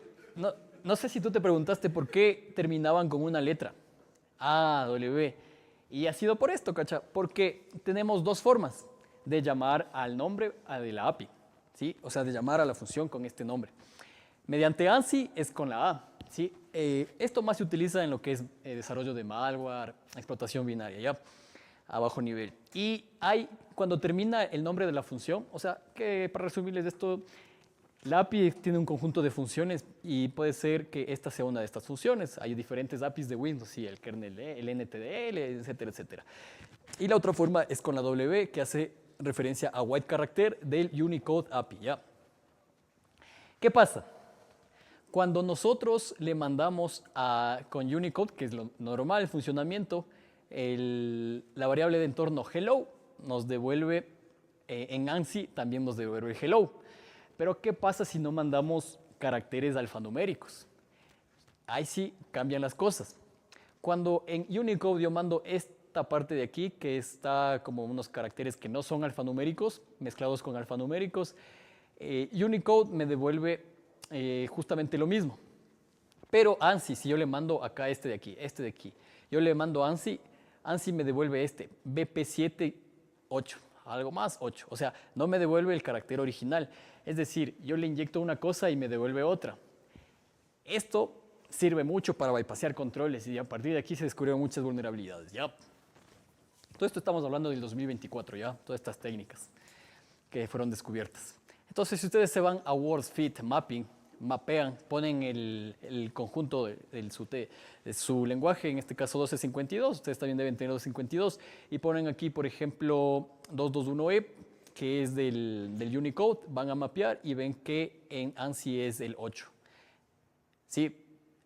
no sé si tú te preguntaste por qué terminaban con una letra. A, W. Y ha sido por esto, ¿cacha? Porque tenemos dos formas de llamar al nombre de la API, ¿sí? O sea, de llamar a la función con este nombre. Mediante ANSI es con la A, ¿sí? Esto más se utiliza en lo que es desarrollo de malware, explotación binaria, ¿ya? A bajo nivel. Y cuando termina el nombre de la función, o sea, que para resumirles esto, la API tiene un conjunto de funciones y puede ser que esta sea una de estas funciones. Hay diferentes APIs de Windows, sí, el kernel, el NTDL, etcétera, etcétera. Y la otra forma es con la W, que hace referencia a White Character del Unicode API, ¿ya? ¿Qué pasa? Cuando nosotros le mandamos con Unicode, que es lo normal, el funcionamiento, la variable de entorno hello nos devuelve, en ANSI también nos devuelve hello. Pero ¿qué pasa si no mandamos caracteres alfanuméricos? Ahí sí cambian las cosas. Cuando en Unicode yo mando esta parte de aquí, que está como unos caracteres que no son alfanuméricos, mezclados con alfanuméricos, Unicode me devuelve justamente lo mismo. Pero ANSI, si yo le mando acá este de aquí, yo le mando ANSI me devuelve BP78, algo más, 8. O sea, no me devuelve el carácter original. Es decir, yo le inyecto una cosa y me devuelve otra. Esto sirve mucho para bypassear controles y a partir de aquí se descubrieron muchas vulnerabilidades. ¿Ya? Todo esto estamos hablando del 2024, ¿ya? Todas estas técnicas que fueron descubiertas. Entonces, si ustedes se van a WordsFit Mapping, mapean, ponen el conjunto de su lenguaje, en este caso 1252, ustedes también deben tener 1252, y ponen aquí, por ejemplo, 221E, que es del Unicode, van a mapear y ven que en ANSI es el 8. ¿Sí?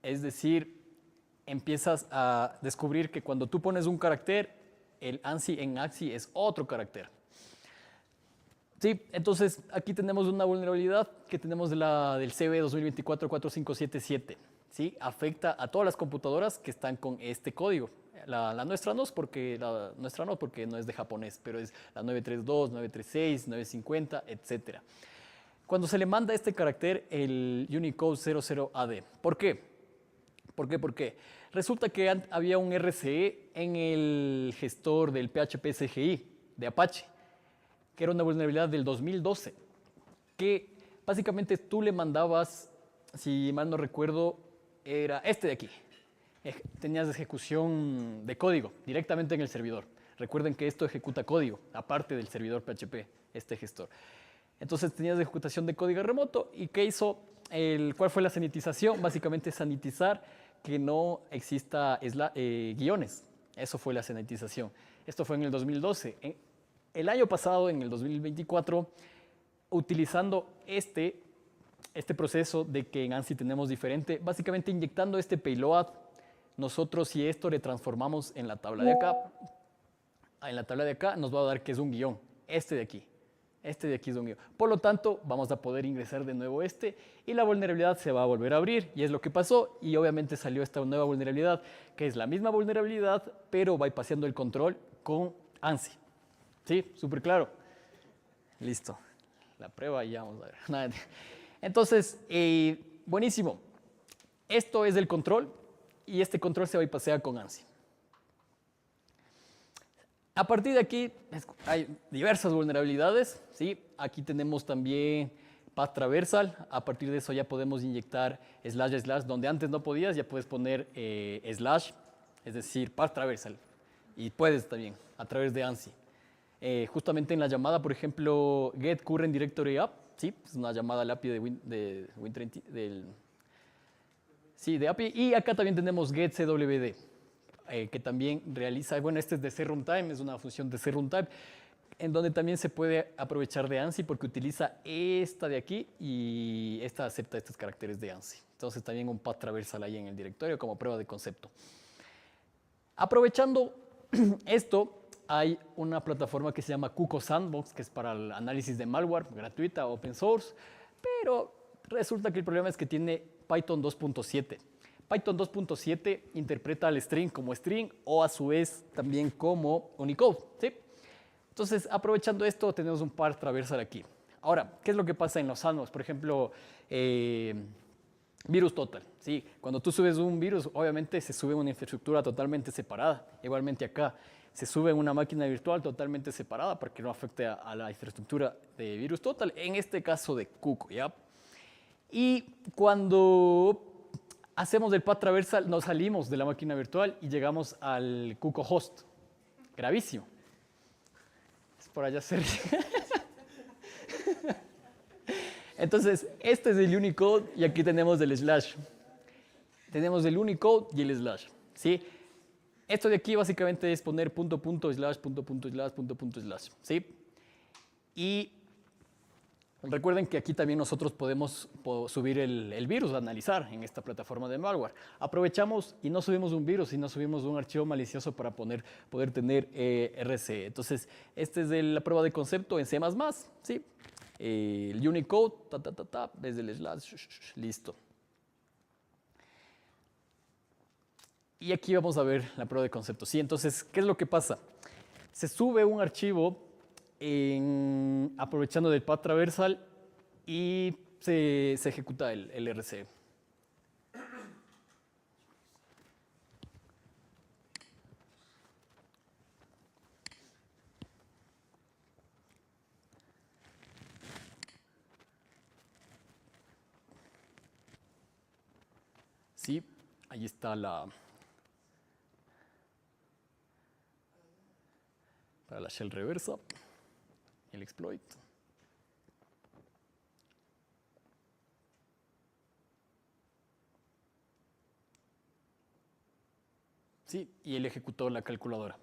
Es decir, empiezas a descubrir que cuando tú pones un carácter, el ANSI en ANSI es otro carácter. Sí, entonces aquí tenemos una vulnerabilidad que tenemos del CVE 2024-4577. ¿Sí? Afecta a todas las computadoras que están con este código. La nuestra no, porque no es de japonés, pero es la 932, 936, 950, etc. Cuando se le manda este carácter, el Unicode 00AD. ¿Por qué? ¿Por qué? Resulta que había un RCE en el gestor del PHP CGI de Apache, que era una vulnerabilidad del 2012, que básicamente tú le mandabas, si mal no recuerdo, era este de aquí. Tenías ejecución de código directamente en el servidor. Recuerden que esto ejecuta código, aparte del servidor PHP, este gestor. Entonces tenías ejecutación de código remoto. ¿Y qué hizo? ¿Cuál fue la sanitización? Básicamente sanitizar que no exista guiones. Eso fue la sanitización. Esto fue en el 2012. El año pasado, en el 2024, utilizando este proceso de que en ANSI tenemos diferente, básicamente inyectando este payload, nosotros si esto le transformamos en la tabla de acá, nos va a dar que es un guión, este de aquí es un guión. Por lo tanto, vamos a poder ingresar de nuevo y la vulnerabilidad se va a volver a abrir, y es lo que pasó, y obviamente salió esta nueva vulnerabilidad, que es la misma vulnerabilidad, pero bypassando el control con ANSI. ¿Sí? Súper claro. Listo. La prueba y ya vamos a ver. Entonces, buenísimo. Esto es el control y este control se bypassea con ANSI. A partir de aquí hay diversas vulnerabilidades. ¿Sí? Aquí tenemos también path traversal. A partir de eso ya podemos inyectar // donde antes no podías, ya puedes poner /, es decir, path traversal. Y puedes también a través de ANSI. Justamente en la llamada, por ejemplo, get current directory app, ¿sí? Es una llamada al API de Win30, de API. Y acá también tenemos get cwd, que también realiza, bueno, este es de cruntime, es una función de cruntime, en donde también se puede aprovechar de ANSI porque utiliza esta de aquí y esta acepta estos caracteres de ANSI. Entonces también un path traversal ahí en el directorio como prueba de concepto. Aprovechando esto, hay una plataforma que se llama Cuco Sandbox, que es para el análisis de malware, gratuita, open source, pero resulta que el problema es que tiene Python 2.7. Python 2.7 interpreta el string como string o a su vez también como Unicode, ¿sí? Entonces, aprovechando esto, tenemos un par transversal aquí. Ahora, ¿qué es lo que pasa en los sanos? Por ejemplo, virus total. ¿Sí? Cuando tú subes un virus, obviamente se sube una infraestructura totalmente separada. Igualmente acá, se sube una máquina virtual totalmente separada para que no afecte a la infraestructura de virus total, en este caso de Cuco, ¿ya? Y cuando hacemos el path traversal, nos salimos de la máquina virtual y llegamos al Cuco host. Gravísimo. Es por allá cerca. Entonces, este es el Unicode y aquí tenemos el slash. Tenemos el Unicode y el slash, ¿sí? Esto de aquí básicamente es poner punto, punto, slash, punto, punto, slash, punto, punto, slash, ¿sí? Y recuerden que aquí también nosotros podemos subir el virus, analizar en esta plataforma de malware. Aprovechamos y no subimos un virus, sino subimos un archivo malicioso para poder tener RCE. Entonces, esta es la prueba de concepto en C++, ¿sí? El Unicode, desde el slash, listo. Y aquí vamos a ver la prueba de concepto. Sí, entonces, ¿qué es lo que pasa? Se sube un archivo aprovechando del path traversal y se ejecuta el RCE. Sí, ahí está para la shell reversa, el exploit. Sí, y él ejecutó la calculadora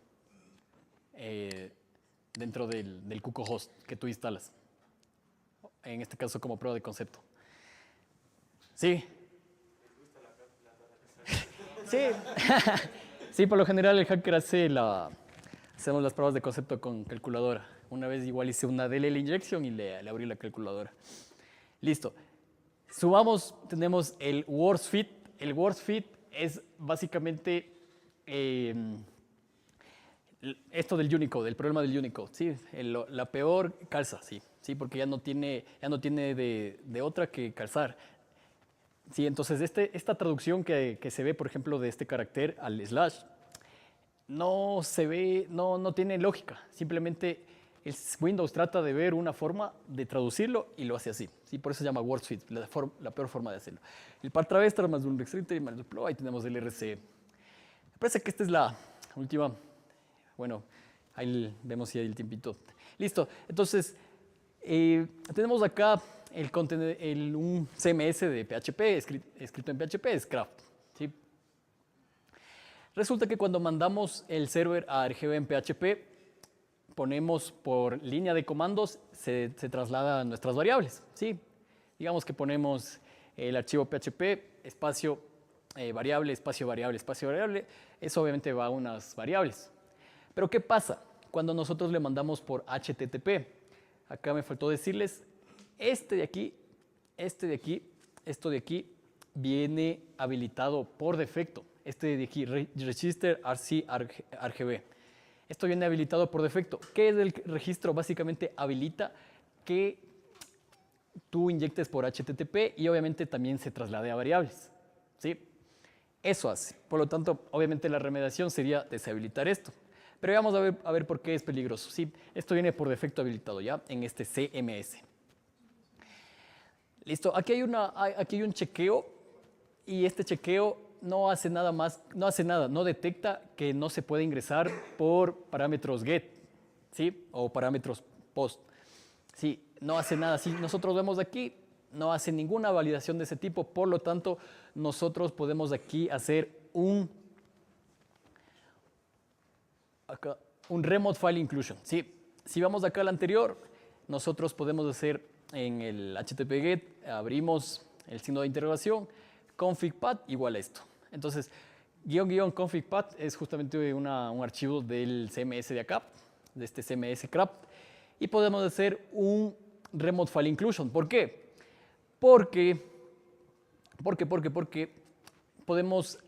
dentro del Cuco host que tú instalas. En este caso como prueba de concepto. Sí. Sí. Sí, por lo general el hacker hacemos las pruebas de concepto con calculadora. Una vez igual hice una DLL injection y le abrí la calculadora. Listo. Subamos, tenemos el worst fit. El worst fit es básicamente esto del Unicode, el problema del Unicode. ¿Sí? La peor calza, sí, porque ya no tiene de otra que calzar. Sí, entonces esta traducción que se ve, por ejemplo, de este carácter al slash, no se ve, no tiene lógica. Simplemente Windows trata de ver una forma de traducirlo y lo hace así. ¿Sí? Por eso se llama worst fit, la peor forma de hacerlo. El par travestor más un restrictor más un deploy, ahí tenemos el RCE. Me parece que esta es la última. Bueno, ahí vemos si hay el tiempito. Listo, entonces tenemos acá un CMS de PHP, escrito en PHP, es craft. ¿Sí? Resulta que cuando mandamos el server a RGB en PHP, ponemos por línea de comandos, se trasladan nuestras variables. ¿Sí? Digamos que ponemos el archivo PHP, espacio variable, espacio variable, espacio variable. Eso obviamente va a unas variables. Pero ¿qué pasa cuando nosotros le mandamos por HTTP? Acá me faltó decirles, esto de aquí, esto de aquí viene habilitado por defecto. Este de aquí, Register RC RGB. Esto viene habilitado por defecto. ¿Qué es el registro? Básicamente habilita que tú inyectes por HTTP y obviamente también se traslade a variables. ¿Sí? Eso hace. Por lo tanto, obviamente la remediación sería deshabilitar esto. Pero vamos a ver por qué es peligroso. ¿Sí? Esto viene por defecto habilitado ya en este CMS. Listo, aquí hay un chequeo y este chequeo no hace nada más, no detecta que no se puede ingresar por parámetros get, ¿sí? O parámetros post. Sí, no hace nada. Si nosotros vemos aquí, no hace ninguna validación de ese tipo, por lo tanto, nosotros podemos aquí hacer un remote file inclusion. ¿Sí? Si vamos acá al anterior, nosotros podemos hacer en el HTTP GET, abrimos el signo de interrogación, config path igual a esto. Entonces, config path es justamente un archivo del CMS de acá, de este CMS CRAP, y podemos hacer un remote file inclusion. ¿Por qué? Porque podemos.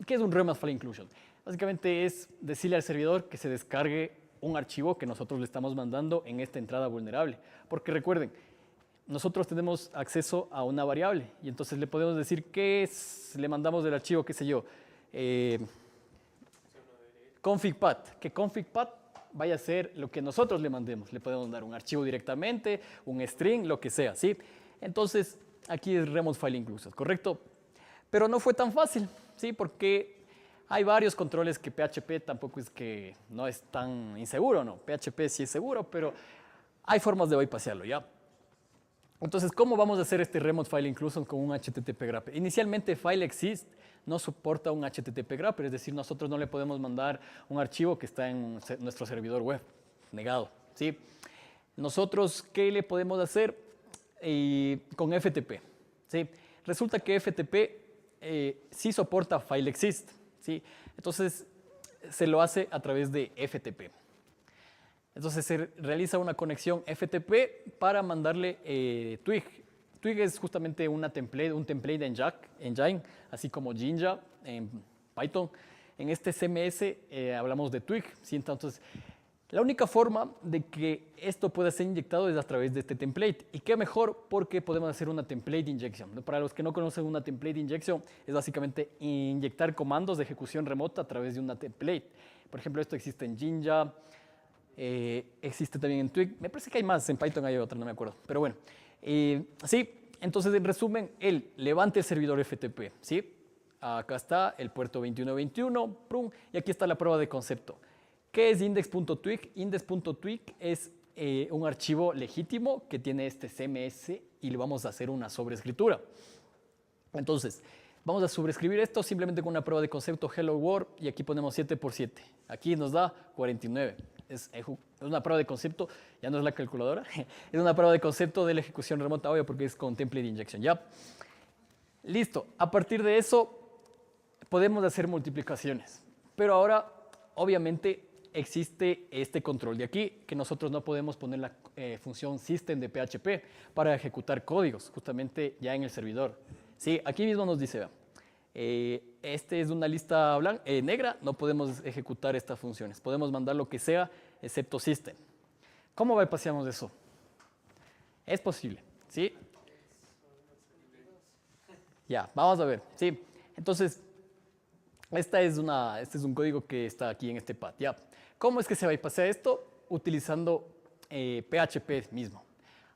¿Qué es un remote file inclusion? Básicamente es decirle al servidor que se descargue un archivo que nosotros le estamos mandando en esta entrada vulnerable. Porque recuerden, nosotros tenemos acceso a una variable y entonces le podemos decir le mandamos del archivo, qué sé yo, config.path, que config.path vaya a ser lo que nosotros le mandemos. Le podemos dar un archivo directamente, un string, lo que sea, ¿sí? Entonces, aquí es remote file inclusion, ¿correcto? Pero no fue tan fácil, ¿sí? Porque hay varios controles que PHP tampoco es que no es tan inseguro, ¿no? PHP sí es seguro, pero hay formas de bypassarlo, ¿ya? Entonces, ¿cómo vamos a hacer este remote file inclusion con un HTTP wrapper? Inicialmente, FileExist no soporta un HTTP wrapper, es decir, nosotros no le podemos mandar un archivo que está en nuestro servidor web, negado, ¿sí? Nosotros, ¿qué le podemos hacer? Con FTP, ¿sí? Resulta que FTP sí soporta FileExist, ¿sí? Entonces, se lo hace a través de FTP. Entonces se realiza una conexión FTP para mandarle Twig. Twig es justamente un template en Engine, así como Jinja en Python. En este CMS hablamos de Twig, ¿sí? Entonces, la única forma de que esto pueda ser inyectado es a través de este template. ¿Y qué mejor? Porque podemos hacer una template injection. Para los que no conocen una template injection, es básicamente inyectar comandos de ejecución remota a través de una template. Por ejemplo, esto existe en Jinja. Existe también en Twig, me parece que hay más, en Python hay otra, no me acuerdo, pero bueno. Sí, entonces en resumen, él levanta el servidor FTP, ¿sí? Acá está el puerto 2121, ¡prum! Y aquí está la prueba de concepto. ¿Qué es index.twig? Index.twig es un archivo legítimo que tiene este CMS y le vamos a hacer una sobreescritura. Entonces, vamos a sobreescribir esto simplemente con una prueba de concepto hello world y aquí ponemos 7 por 7. Aquí nos da 49. Es una prueba de concepto, ya no es la calculadora, es una prueba de concepto de la ejecución remota, obvio, porque es con template injection, ¿ya? Listo, a partir de eso podemos hacer multiplicaciones, pero ahora, obviamente, existe este control de aquí, que nosotros no podemos poner la función system de PHP para ejecutar códigos, justamente ya en el servidor. Sí, aquí mismo nos dice, vean. Este es una lista negra, no podemos ejecutar estas funciones. Podemos mandar lo que sea, excepto system. ¿Cómo bypassamos eso? Es posible, ¿sí? Ya, vamos a ver, ¿sí? Entonces, este es un código que está aquí en este path, ¿ya? ¿Cómo es que se bypassea esto? Utilizando PHP mismo.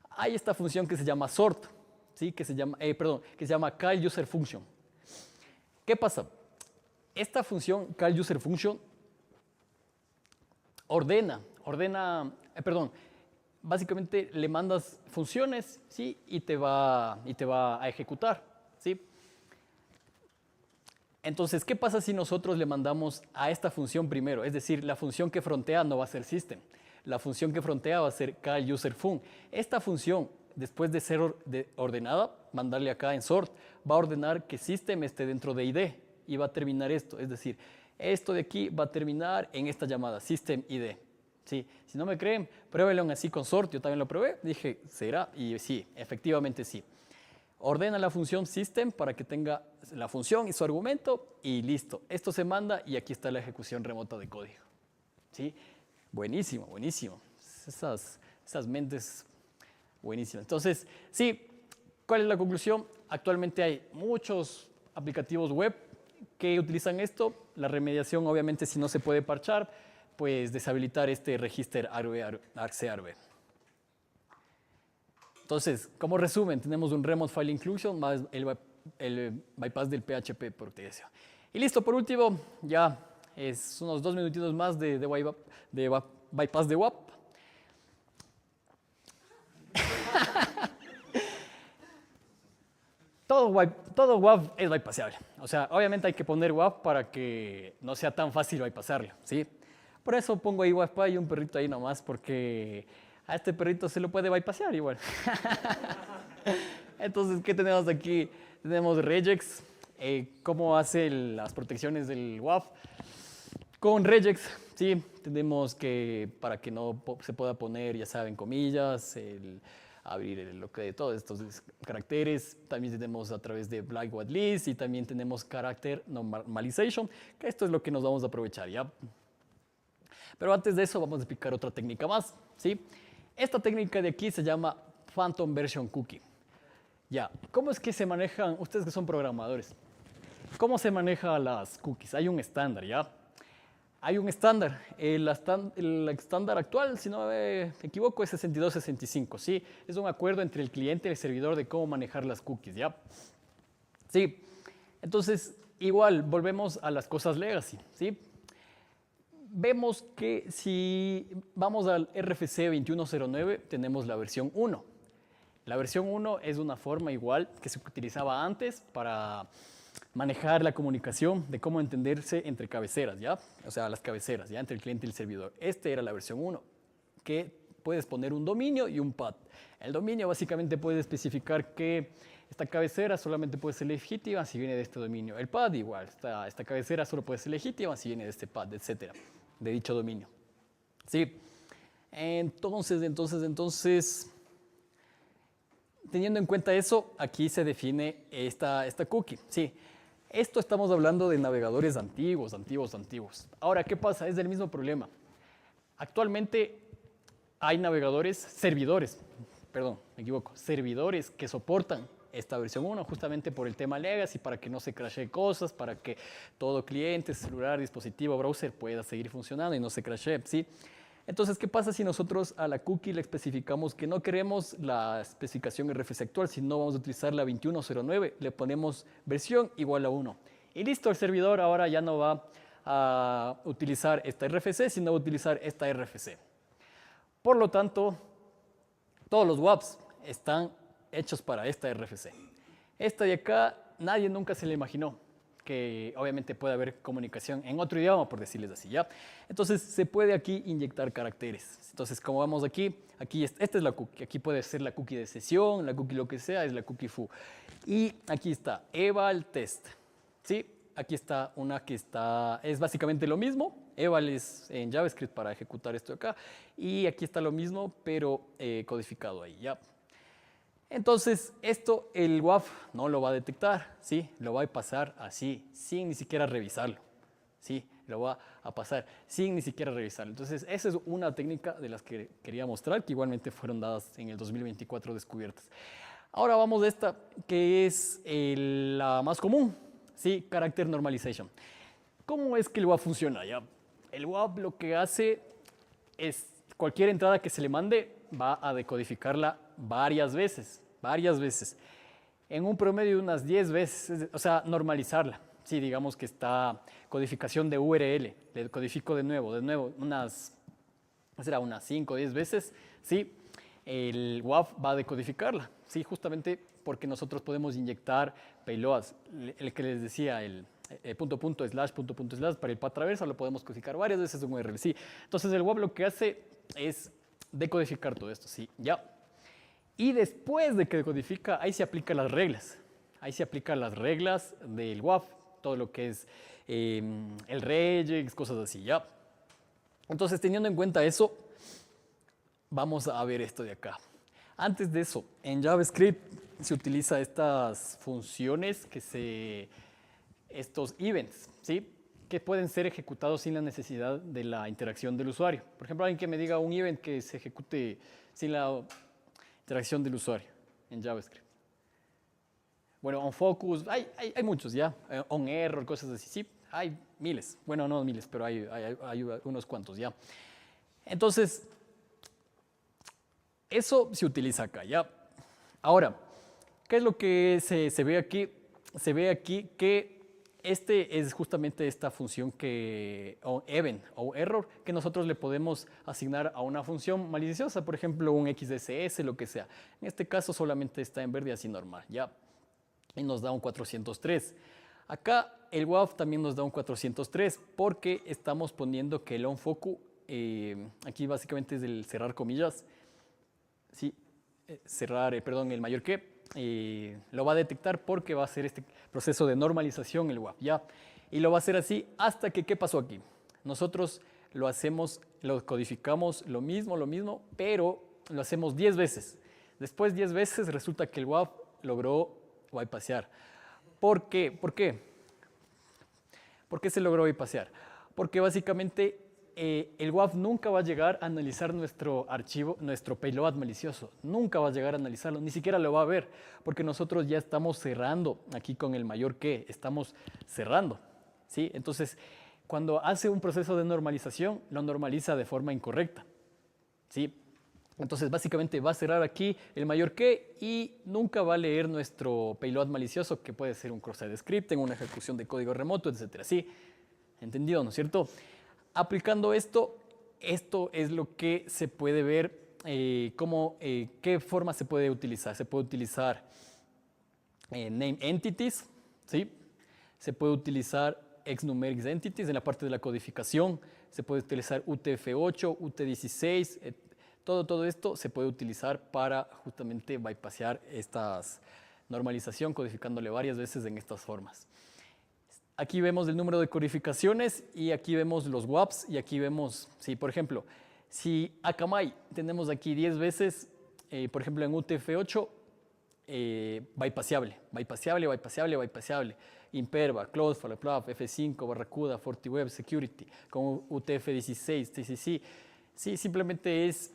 Hay esta función que se llama sort, ¿sí? Que se llama call user function. ¿Qué pasa? Esta función, call user function, básicamente le mandas funciones, ¿sí? y te va a ejecutar, ¿sí? Entonces, ¿qué pasa si nosotros le mandamos a esta función primero? Es decir, la función que frontea no va a ser system. La función que frontea va a ser call user fun. Esta función, después de ser ordenada, mandarle acá en sort, va a ordenar que system esté dentro de ID y va a terminar esto. Es decir, esto de aquí va a terminar en esta llamada, system ID. ¿Sí? Si no me creen, pruébenlo así con sort. Yo también lo probé. Dije, ¿será? Y sí, efectivamente sí. Ordena la función system para que tenga la función y su argumento y listo. Esto se manda y aquí está la ejecución remota de código. ¿Sí? Buenísimo, buenísimo. Esas mentes buenísimas. Entonces, sí, ¿cuál es la conclusión? Actualmente hay muchos aplicativos web que utilizan esto. La remediación, obviamente, si no se puede parchar, pues deshabilitar este register argc-arb. Entonces, como resumen, tenemos un remote file inclusion más el bypass del PHP por TS. Y listo, por último, ya es unos 2 minutitos más de bypass de WAP. Todo WAP es bypassable. O sea, obviamente hay que poner WAP para que no sea tan fácil bypassarlo, ¿sí? Por eso pongo ahí WAP y un perrito ahí nomás, porque a este perrito se lo puede bypassear igual. Entonces, ¿qué tenemos aquí? Tenemos regex, cómo hace las protecciones del WAF. Con regex, sí, tenemos que, para que no se pueda poner, ya saben, comillas, abrir lo que todos estos caracteres. También tenemos a través de black white list y también tenemos character normalization, que esto es lo que nos vamos a aprovechar, ¿ya? Pero antes de eso vamos a explicar otra técnica más, ¿sí? Esta técnica de aquí se llama Phantom Version Cookie. Ya, ¿cómo es que se manejan, ustedes que son programadores, cómo se manejan las cookies? Hay un estándar, ¿ya? Hay un estándar. El estándar actual, si no me equivoco, es 6265, ¿sí? Es un acuerdo entre el cliente y el servidor de cómo manejar las cookies, ¿ya? Sí. Entonces, igual, volvemos a las cosas legacy, ¿sí? Vemos que si vamos al RFC 2109, tenemos la versión 1. La versión 1 es una forma igual que se utilizaba antes para manejar la comunicación de cómo entenderse entre cabeceras, ¿ya? O sea, las cabeceras, ¿ya? Entre el cliente y el servidor. Esta era la versión 1, que puedes poner un dominio y un path. El dominio básicamente puede especificar que esta cabecera solamente puede ser legítima si viene de este dominio. El path igual, esta cabecera solo puede ser legítima si viene de este path, etcétera, de dicho dominio. ¿Sí? Entonces, teniendo en cuenta eso, aquí se define esta cookie. Sí, esto estamos hablando de navegadores antiguos. Ahora, ¿qué pasa? Es el mismo problema. Actualmente hay servidores que soportan esta versión 1 justamente por el tema legacy, para que no se crashee cosas, para que todo cliente, celular, dispositivo, browser pueda seguir funcionando y no se crashee, ¿sí? Entonces, ¿qué pasa si nosotros a la cookie le especificamos que no queremos la especificación RFC actual, sino vamos a utilizar la 2109, le ponemos versión igual a 1? Y listo, el servidor ahora ya no va a utilizar esta RFC, sino va a utilizar esta RFC. Por lo tanto, todos los WAPs están hechos para esta RFC. Esta de acá, nadie nunca se le imaginó que obviamente puede haber comunicación en otro idioma, por decirles así, ¿ya? Entonces, se puede aquí inyectar caracteres. Entonces, como vamos aquí esta es la cookie. Aquí puede ser la cookie de sesión, la cookie lo que sea, es la cookie foo. Y aquí está eval test, ¿sí? Aquí está una que es básicamente lo mismo. Eval es en JavaScript para ejecutar esto de acá. Y aquí está lo mismo, pero codificado ahí, ¿ya? Entonces, esto el WAF no lo va a detectar, ¿sí? Lo va a pasar así, sin ni siquiera revisarlo, ¿sí? Lo va a pasar sin ni siquiera revisarlo. Entonces, esa es una técnica de las que quería mostrar, que igualmente fueron dadas en el 2024 descubiertas. Ahora vamos a esta, que es la más común, ¿sí? Character Normalization. ¿Cómo es que el WAF funciona? ¿Ya? El WAF lo que hace es, cualquier entrada que se le mande, va a decodificarla varias veces, en un promedio de unas 10 veces, o sea, normalizarla. Sí, digamos que está codificación de URL, le codifico de nuevo, unas 5 o 10 veces, ¿sí? El WAF va a decodificarla, ¿sí? Justamente porque nosotros podemos inyectar payloads, el que les decía, el punto, slash, para el path traversal lo podemos codificar varias veces en URL, ¿sí? Entonces el WAF lo que hace es decodificar todo esto, ¿sí? Ya. Y después de que decodifica, ahí se aplican las reglas. Ahí se aplican las reglas del WAF, todo lo que es el regex, cosas así, ¿ya? Entonces, teniendo en cuenta eso, vamos a ver esto de acá. Antes de eso, en JavaScript se utiliza estas funciones, estos events, ¿sí? Que pueden ser ejecutados sin la necesidad de la interacción del usuario. Por ejemplo, alguien que me diga un event que se ejecute sin la interacción del usuario en JavaScript. Bueno, onFocus, hay muchos, ¿ya? OnError, cosas así, sí, hay miles. Bueno, no miles, pero hay unos cuantos, ¿ya? Entonces, eso se utiliza acá, ¿ya? Ahora, ¿qué es lo que se ve aquí? Se ve aquí que es justamente esta función event o error, que nosotros le podemos asignar a una función maliciosa, por ejemplo, un XSS, lo que sea. En este caso solamente está en verde así normal, ¿ya? Y nos da un 403. Acá el WAF también nos da un 403 porque estamos poniendo que el onFocus, aquí básicamente es el cerrar comillas, ¿sí? El mayor que, lo va a detectar porque va a hacer este proceso de normalización el WAF, ¿ya? Y lo va a hacer así hasta que, ¿qué pasó aquí? Nosotros lo codificamos lo mismo, pero lo hacemos 10 veces. Después 10 veces resulta que el WAF logró bypassear. ¿Por qué? ¿Por qué se logró bypassear? Porque básicamente el WAF nunca va a llegar a analizar nuestro archivo, nuestro payload malicioso. Nunca va a llegar a analizarlo, ni siquiera lo va a ver, porque nosotros ya estamos cerrando aquí con el mayor que, estamos cerrando, ¿sí? Entonces, cuando hace un proceso de normalización, lo normaliza de forma incorrecta, ¿sí? Entonces, básicamente va a cerrar aquí el mayor que y nunca va a leer nuestro payload malicioso, que puede ser un cross-site scripting, una ejecución de código remoto, etcétera. ¿Sí? ¿Entendido, no es cierto? Aplicando esto es lo que se puede ver, qué forma se puede utilizar. Se puede utilizar name entities, ¿sí? Se puede utilizar X-numerics entities en la parte de la codificación, se puede utilizar UTF-8, UT16, todo esto se puede utilizar para justamente bypassear esta normalización, codificándole varias veces en estas formas. Aquí vemos el número de codificaciones y aquí vemos los WAPs y aquí vemos, sí, por ejemplo, si Akamai tenemos aquí 10 veces, por ejemplo en UTF-8, bypasseable, Imperva, Cloudflare, Fluff, F5, Barracuda, FortiWeb, Security, con UTF-16, TCC. Sí, simplemente es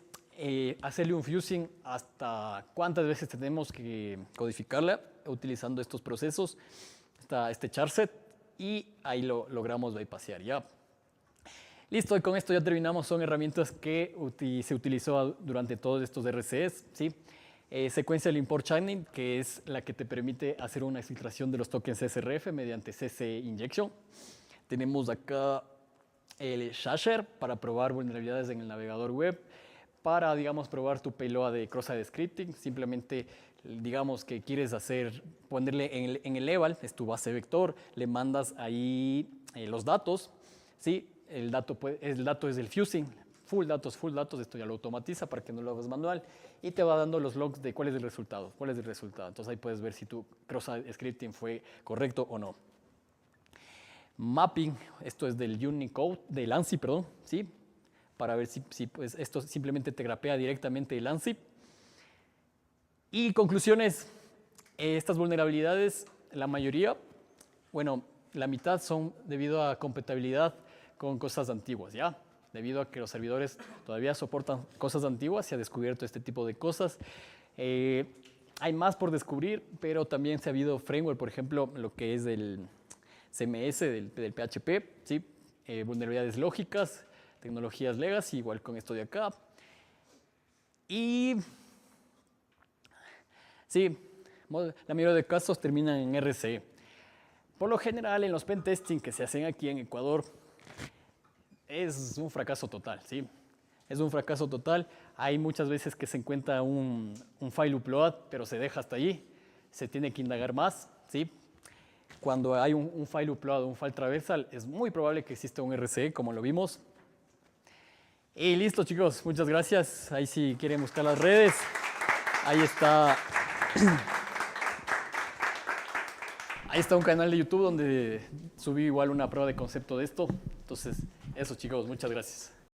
hacerle un fusing hasta cuántas veces tenemos que codificarla utilizando estos procesos, este charset, y ahí lo logramos bypassear ya. Listo, y con esto ya terminamos. Son herramientas que se utilizó durante todos estos RCS, ¿sí? Sequential Import Chaining, que es la que te permite hacer una exfiltración de los tokens SRF mediante CC Injection. Tenemos acá el Shasher para probar vulnerabilidades en el navegador web, para, digamos, probar tu payload de cross-site scripting. Simplemente, digamos que quieres ponerle en el eval, es tu base vector, le mandas ahí los datos, ¿sí? El dato es el fusing, full datos, esto ya lo automatiza para que no lo hagas manual y te va dando los logs de cuál es el resultado, Entonces ahí puedes ver si tu cross-site scripting fue correcto o no. Mapping, esto es del Unicode, del ANSI, perdón, ¿sí? Para ver si pues, esto simplemente te grapea directamente el ANSI. Y conclusiones, estas vulnerabilidades, la mayoría, bueno, la mitad son debido a compatibilidad con cosas antiguas, ¿ya? Debido a que los servidores todavía soportan cosas antiguas, se ha descubierto este tipo de cosas. Hay más por descubrir, pero también se ha habido framework, por ejemplo, lo que es el CMS del PHP, ¿sí? Vulnerabilidades lógicas, tecnologías legacy, igual con esto de acá. Y sí, la mayoría de casos terminan en RCE. Por lo general, en los pentesting que se hacen aquí en Ecuador, es un fracaso total, ¿sí? Es un fracaso total. Hay muchas veces que se encuentra un file upload, pero se deja hasta allí. Se tiene que indagar más, ¿sí? Cuando hay un file upload, un file traversal, es muy probable que exista un RCE, como lo vimos. Y listo, chicos. Muchas gracias. Ahí si quieren buscar las redes, ahí está. Ahí está un canal de YouTube donde subí igual una prueba de concepto de esto. Entonces, eso, chicos. Muchas gracias.